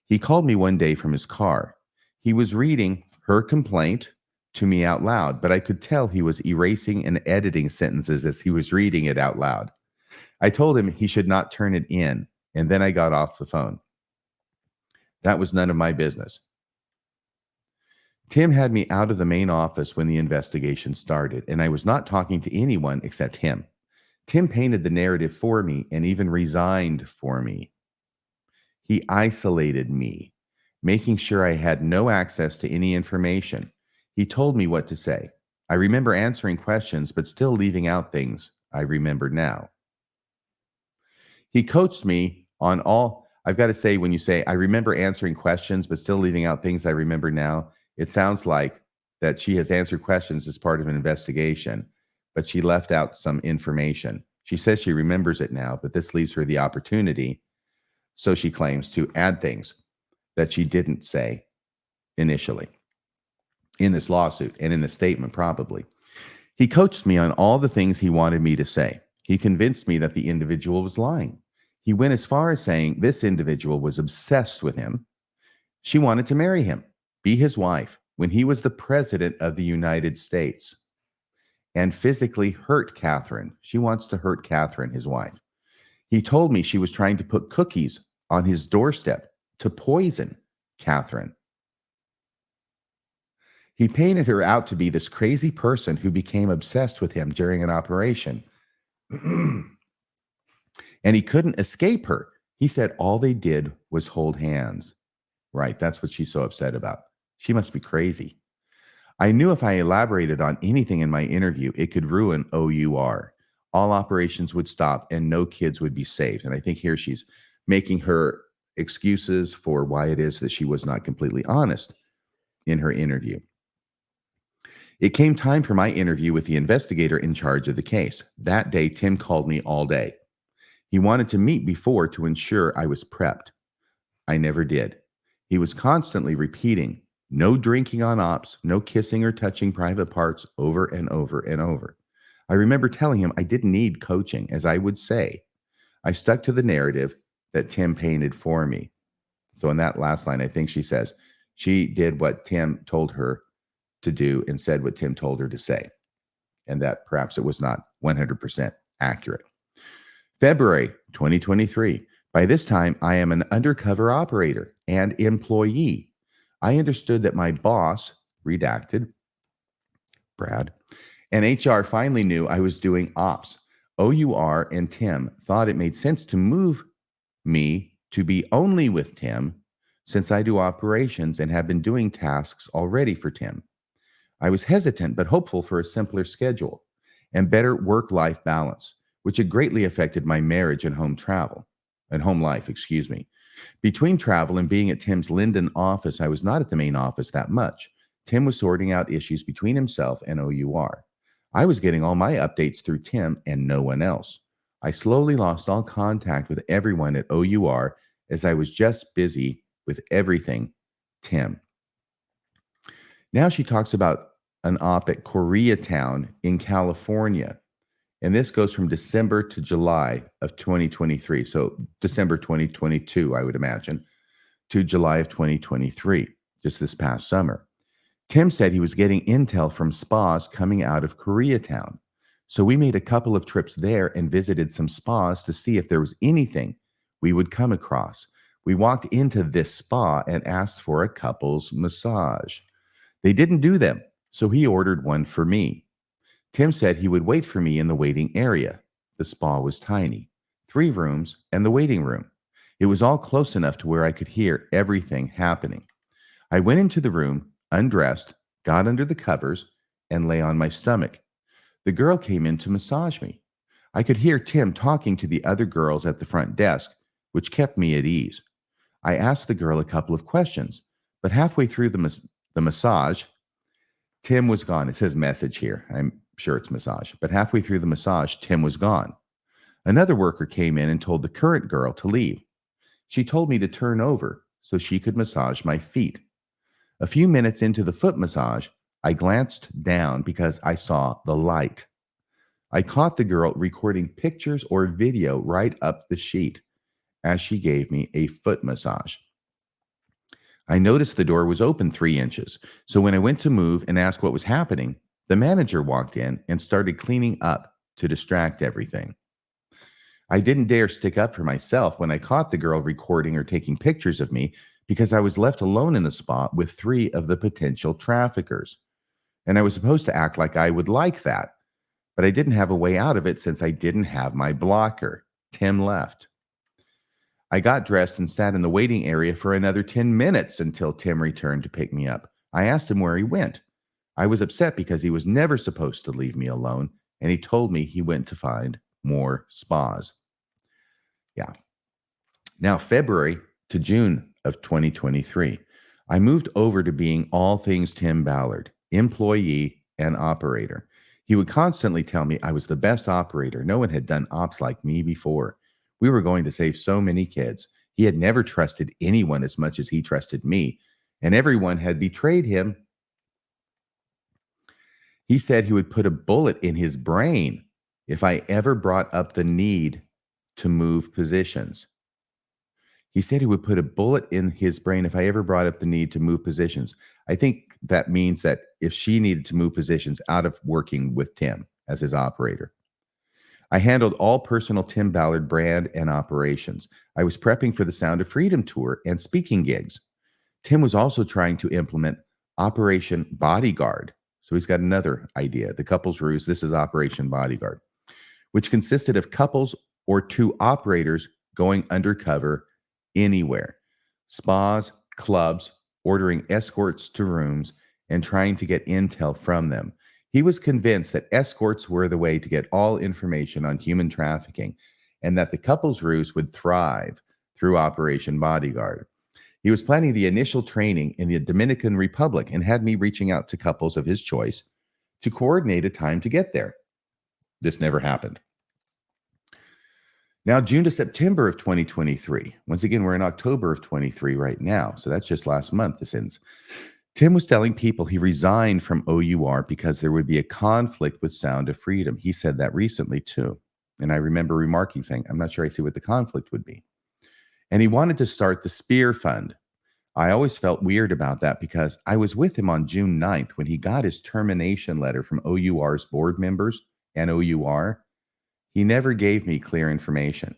He called me one day from his car. He was reading her complaint to me out loud, but I could tell he was erasing and editing sentences as he was reading it out loud. I told him he should not turn it in, and then I got off the phone. That was none of my business. Tim had me out of the main office when the investigation started, and I was not talking to anyone except him. Tim painted the narrative for me and even resigned for me. He isolated me, making sure I had no access to any information. He told me what to say. I remember answering questions, but still leaving out things I remember now. He coached me on all. I've got to say, when you say, I remember answering questions, but still leaving out things I remember now, it sounds like that she has answered questions as part of an investigation, but she left out some information. She says she remembers it now, but this leaves her the opportunity, so she claims, to add things that she didn't say initially in this lawsuit and in the statement probably. He coached me on all the things he wanted me to say. He convinced me that the individual was lying. He went as far as saying this individual was obsessed with him. She wanted to marry him, be his wife, when he was the president of the United States, and physically hurt Catherine. She wants to hurt Catherine, his wife. He told me she was trying to put cookies on his doorstep to poison Catherine. He painted her out to be this crazy person who became obsessed with him during an operation. And he couldn't escape her. He said all they did was hold hands. Right, that's what she's so upset about. She must be crazy. I knew if I elaborated on anything in my interview, it could ruin OUR. All operations would stop and no kids would be saved. And I think here she's making her excuses for why it is that she was not completely honest in her interview. It came time for my interview with the investigator in charge of the case. That day, Tim called me all day. He wanted to meet before to ensure I was prepped. I never did. He was constantly repeating, no drinking on ops, no kissing or touching private parts, over and over and over. I remember telling him I didn't need coaching, as I would say. I stuck to the narrative that Tim painted for me. So in that last line, I think she says she did what Tim told her to do and said what Tim told her to say, and that perhaps it was not 100% accurate. February 2023. By this time, I am an undercover operator and employee. I understood that my boss, redacted, Brad, and HR finally knew I was doing ops. OUR and Tim thought it made sense to move me to be only with Tim, since I do operations and have been doing tasks already for Tim. I was hesitant but hopeful for a simpler schedule and better work-life balance, which had greatly affected my marriage and home life. Between travel and being at Tim's Linden office, I was not at the main office that much. Tim was sorting out issues between himself and OUR. I was getting all my updates through Tim and no one else. I slowly lost all contact with everyone at OUR as I was just busy with everything Tim. Now she talks about an op at Koreatown in California. And this goes from December to July of 2023. So December 2022, I would imagine, to July of 2023, just this past summer. Tim said he was getting intel from spas coming out of Koreatown. So we made a couple of trips there and visited some spas to see if there was anything we would come across. We walked into this spa and asked for a couple's massage. They didn't do them, so he ordered one for me. Tim said he would wait for me in the waiting area. The spa was tiny, 3 rooms and the waiting room. It was all close enough to where I could hear everything happening. I went into the room, undressed, got under the covers, and lay on my stomach. The girl came in to massage me. I could hear Tim talking to the other girls at the front desk, which kept me at ease. I asked the girl a couple of questions, but halfway through the massage, Tim was gone. It says message here. I'm sure it's massage. But halfway through the massage, Tim was gone. Another worker came in and told the current girl to leave. She told me to turn over so she could massage my feet. A few minutes into the foot massage, I glanced down because I saw the light. I caught the girl recording pictures or video right up the sheet as she gave me a foot massage. I noticed the door was open 3 inches, so when I went to move and ask what was happening, the manager walked in and started cleaning up to distract everything. I didn't dare stick up for myself when I caught the girl recording or taking pictures of me because I was left alone in the spot with 3 of the potential traffickers. And I was supposed to act like I would like that, but I didn't have a way out of it since I didn't have my blocker. Tim left. I got dressed and sat in the waiting area for another 10 minutes until Tim returned to pick me up. I asked him where he went. I was upset because he was never supposed to leave me alone, and he told me he went to find more spas. Yeah. Now, February to June of 2023, I moved over to being all things Tim Ballard, employee and operator. He would constantly tell me I was the best operator. No one had done ops like me before. We were going to save so many kids. He had never trusted anyone as much as he trusted me, and everyone had betrayed him. He said he would put a bullet in his brain if I ever brought up the need to move positions. He said he would put a bullet in his brain if I ever brought up the need to move positions. I think that means that if she needed to move positions out of working with Tim as his operator. I handled all personal Tim Ballard brand and operations. I was prepping for the Sound of Freedom tour and speaking gigs. Tim was also trying to implement Operation Bodyguard. So he's got another idea, the couple's ruse. This is Operation Bodyguard, which consisted of couples or 2 operators going undercover anywhere. Spas, clubs, ordering escorts to rooms, and trying to get intel from them. He was convinced that escorts were the way to get all information on human trafficking and that the couple's ruse would thrive. through Operation Bodyguard. He was planning the initial training in the Dominican Republic and had me reaching out to couples of his choice to coordinate a time to get there. This never happened. Now, June to September of 2023. Once again, we're in October of 23 right now. So that's just last month this ends. Tim was telling people he resigned from OUR because there would be a conflict with Sound of Freedom. He said that recently too. And I remember remarking saying, I'm not sure I see what the conflict would be. And he wanted to start the Spear Fund. I always felt weird about that because I was with him on June 9th when he got his termination letter from OUR's board members and OUR. He never gave me clear information.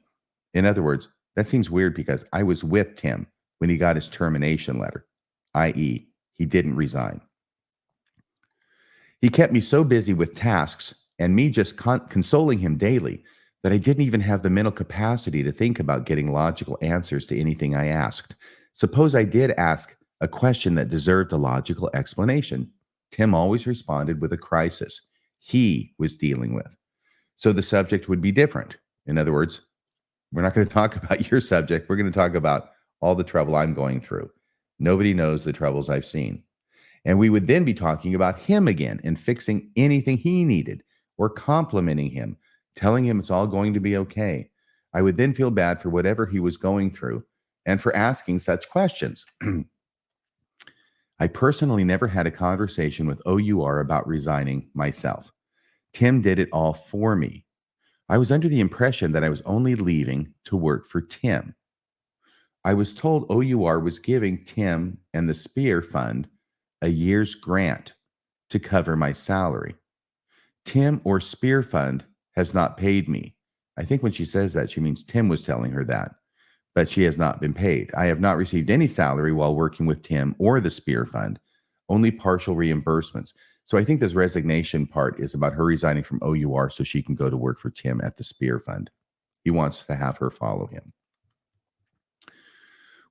In other words, that seems weird because I was with Tim when he got his termination letter, i.e., he didn't resign. He kept me so busy with tasks and me just consoling him daily that I didn't even have the mental capacity to think about getting logical answers to anything I asked. Suppose I did ask a question that deserved a logical explanation. Tim always responded with a crisis he was dealing with. So the subject would be different. In other words, we're not going to talk about your subject. We're going to talk about all the trouble I'm going through. Nobody knows the troubles I've seen. And we would then be talking about him again and fixing anything he needed or complimenting him, telling him it's all going to be okay. I would then feel bad for whatever he was going through and for asking such questions. I personally never had a conversation with OUR about resigning myself. Tim did it all for me. I was under the impression that I was only leaving to work for Tim. I was told OUR was giving Tim and the Spear Fund a year's grant to cover my salary. Tim or Spear Fund has not paid me. I think when she says that, she means Tim was telling her that, but she has not been paid. I have not received any salary while working with Tim or the Spear Fund, only partial reimbursements. So I think this resignation part is about her resigning from OUR so she can go to work for Tim at the Spear Fund. He wants to have her follow him.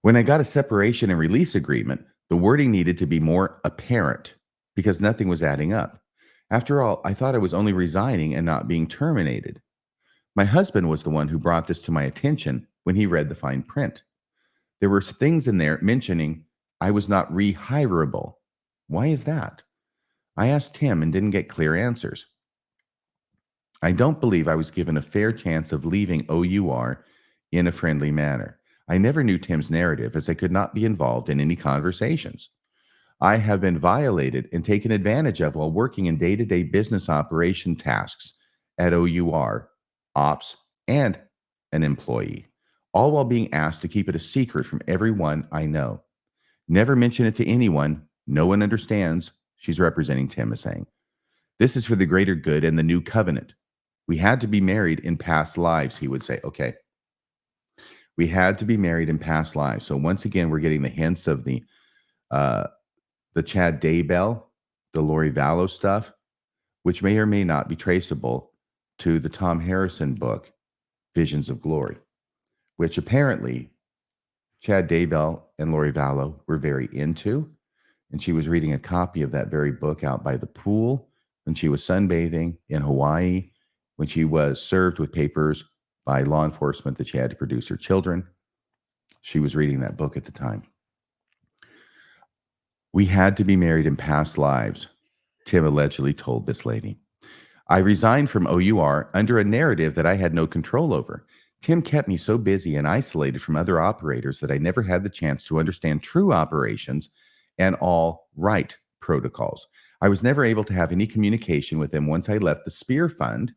When I got a separation and release agreement, the wording needed to be more apparent because nothing was adding up. After all, I thought I was only resigning and not being terminated. My husband was the one who brought this to my attention when he read the fine print. There were things in there mentioning I was not rehirable. Why is that? I asked Tim and didn't get clear answers. I don't believe I was given a fair chance of leaving OUR in a friendly manner. I never knew Tim's narrative as I could not be involved in any conversations. I have been violated and taken advantage of while working in day-to-day business operation tasks at OUR, ops, and an employee, all while being asked to keep it a secret from everyone I know. Never mention it to anyone. No one understands, she's representing Tim as saying. This is for the greater good and the new covenant. We had to be married in past lives, he would say. Okay. We had to be married in past lives. So once again, we're getting the hints of the Chad Daybell, the Lori Vallow stuff, which may or may not be traceable to the Tom Harrison book, Visions of Glory, which apparently Chad Daybell and Lori Vallow were very into. And she was reading a copy of that very book out by the pool when she was sunbathing in Hawaii, when she was served with papers by law enforcement that she had to produce her children. She was reading that book at the time. We had to be married in past lives, Tim allegedly told this lady. I resigned from OUR under a narrative that I had no control over. Tim kept me so busy and isolated from other operators that I never had the chance to understand true operations and all right protocols. I was never able to have any communication with him once I left the Spear Fund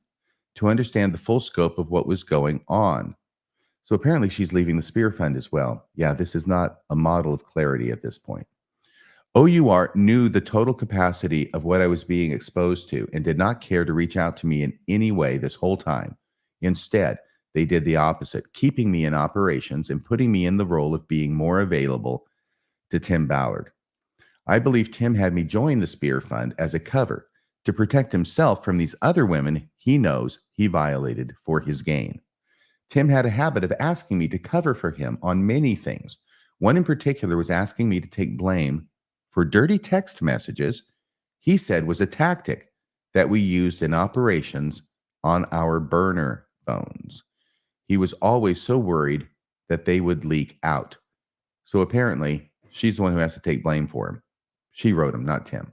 to understand the full scope of what was going on. So apparently she's leaving the Spear Fund as well. Yeah, this is not a model of clarity at this point. OUR knew the total capacity of what I was being exposed to and did not care to reach out to me in any way this whole time. Instead, they did the opposite, keeping me in operations and putting me in the role of being more available to Tim Ballard. I believe Tim had me join the Spear Fund as a cover to protect himself from these other women he knows he violated for his gain. Tim had a habit of asking me to cover for him on many things. One in particular was asking me to take blame for dirty text messages he said was a tactic that we used in operations on our burner phones. He was always so worried that they would leak out. So apparently, she's the one who has to take blame for him. She wrote him, not Tim.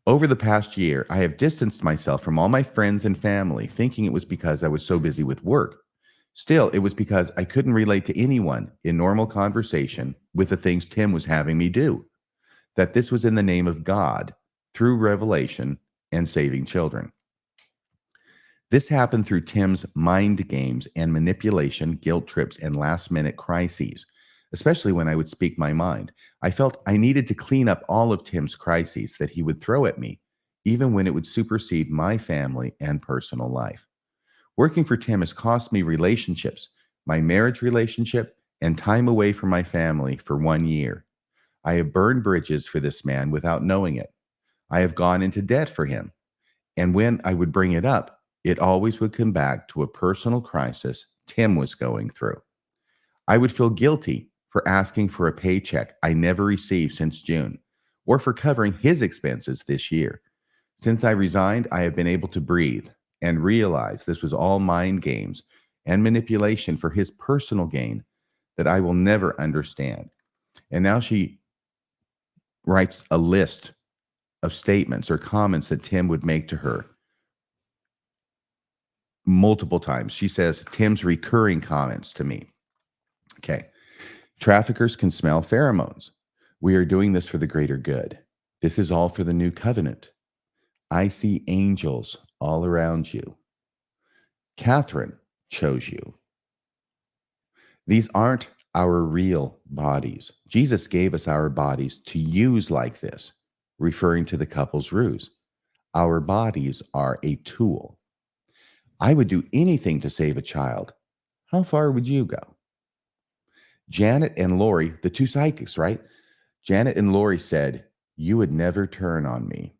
Over the past year, I have distanced myself from all my friends and family, thinking it was because I was so busy with work. Still, it was because I couldn't relate to anyone in normal conversation with the things Tim was having me do. That this was in the name of God, through revelation and saving children. This happened through Tim's mind games and manipulation, guilt trips, and last-minute crises, especially when I would speak my mind. I felt I needed to clean up all of Tim's crises that he would throw at me, even when it would supersede my family and personal life. Working for Tim has cost me relationships, my marriage relationship, and time away from my family for 1 year. I have burned bridges for this man without knowing it. I have gone into debt for him. And when I would bring it up, it always would come back to a personal crisis Tim was going through. I would feel guilty for asking for a paycheck I never received since June, or for covering his expenses this year. Since I resigned, I have been able to breathe and realize this was all mind games and manipulation for his personal gain that I will never understand. And now she writes a list of statements or comments that Tim would make to her multiple times. She says, Tim's recurring comments to me. Okay. Traffickers can smell pheromones. We are doing this for the greater good. This is all for the new covenant. I see angels all around you. Catherine chose you. These aren't our real bodies. Jesus gave us our bodies to use like this, referring to the couple's ruse. Our bodies are a tool. I would do anything to save a child. How far would you go? Janet and Lori, the two psychics, right? Janet and Lori said, you would never turn on me.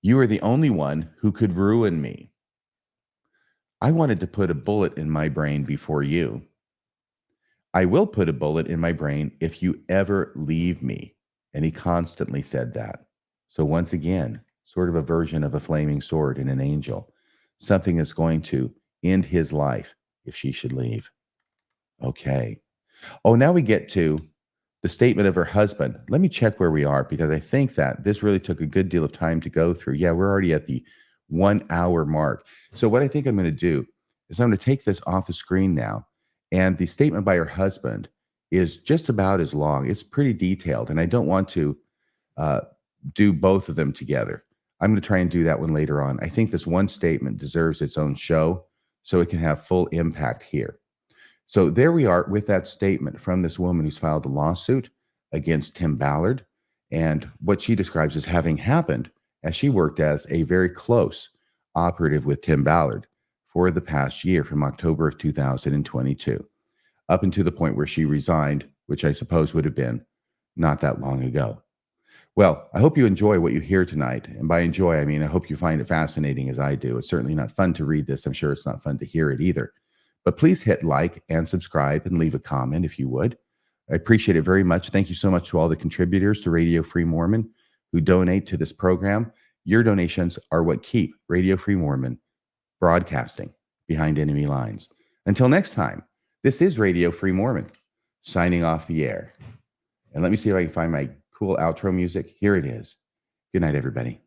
You are the only one who could ruin me. I wanted to put a bullet in my brain before you. I will put a bullet in my brain if you ever leave me. And he constantly said that. So once again, sort of a version of a flaming sword in an angel. Something that's going to end his life if she should leave. Okay. Oh, now we get to the statement of her husband. Let me check where we are, because I think that this really took a good deal of time to go through. Yeah, we're already at the 1 hour mark. So what I think I'm going to do is I'm going to take this off the screen now. And the statement by her husband is just about as long. It's pretty detailed, and I don't want to do both of them together. I'm going to try and do that one later on. I think this one statement deserves its own show so it can have full impact here. So there we are with that statement from this woman who's filed a lawsuit against Tim Ballard, and what she describes as having happened as she worked as a very close operative with Tim Ballard for the past year, from October of 2022 up until the point where she resigned, which I suppose would have been not that long ago. Well, I hope you enjoy what you hear tonight. And by enjoy, I mean, I hope you find it fascinating as I do. It's certainly not fun to read this. I'm sure it's not fun to hear it either. But please hit like and subscribe and leave a comment if you would. I appreciate it very much. Thank you so much to all the contributors to Radio Free Mormon who donate to this program. Your donations are what keep Radio Free Mormon broadcasting behind enemy lines. Until next time, this is Radio Free Mormon signing off the air. And let me see if I can find my cool outro music. Here it is. Good night, everybody.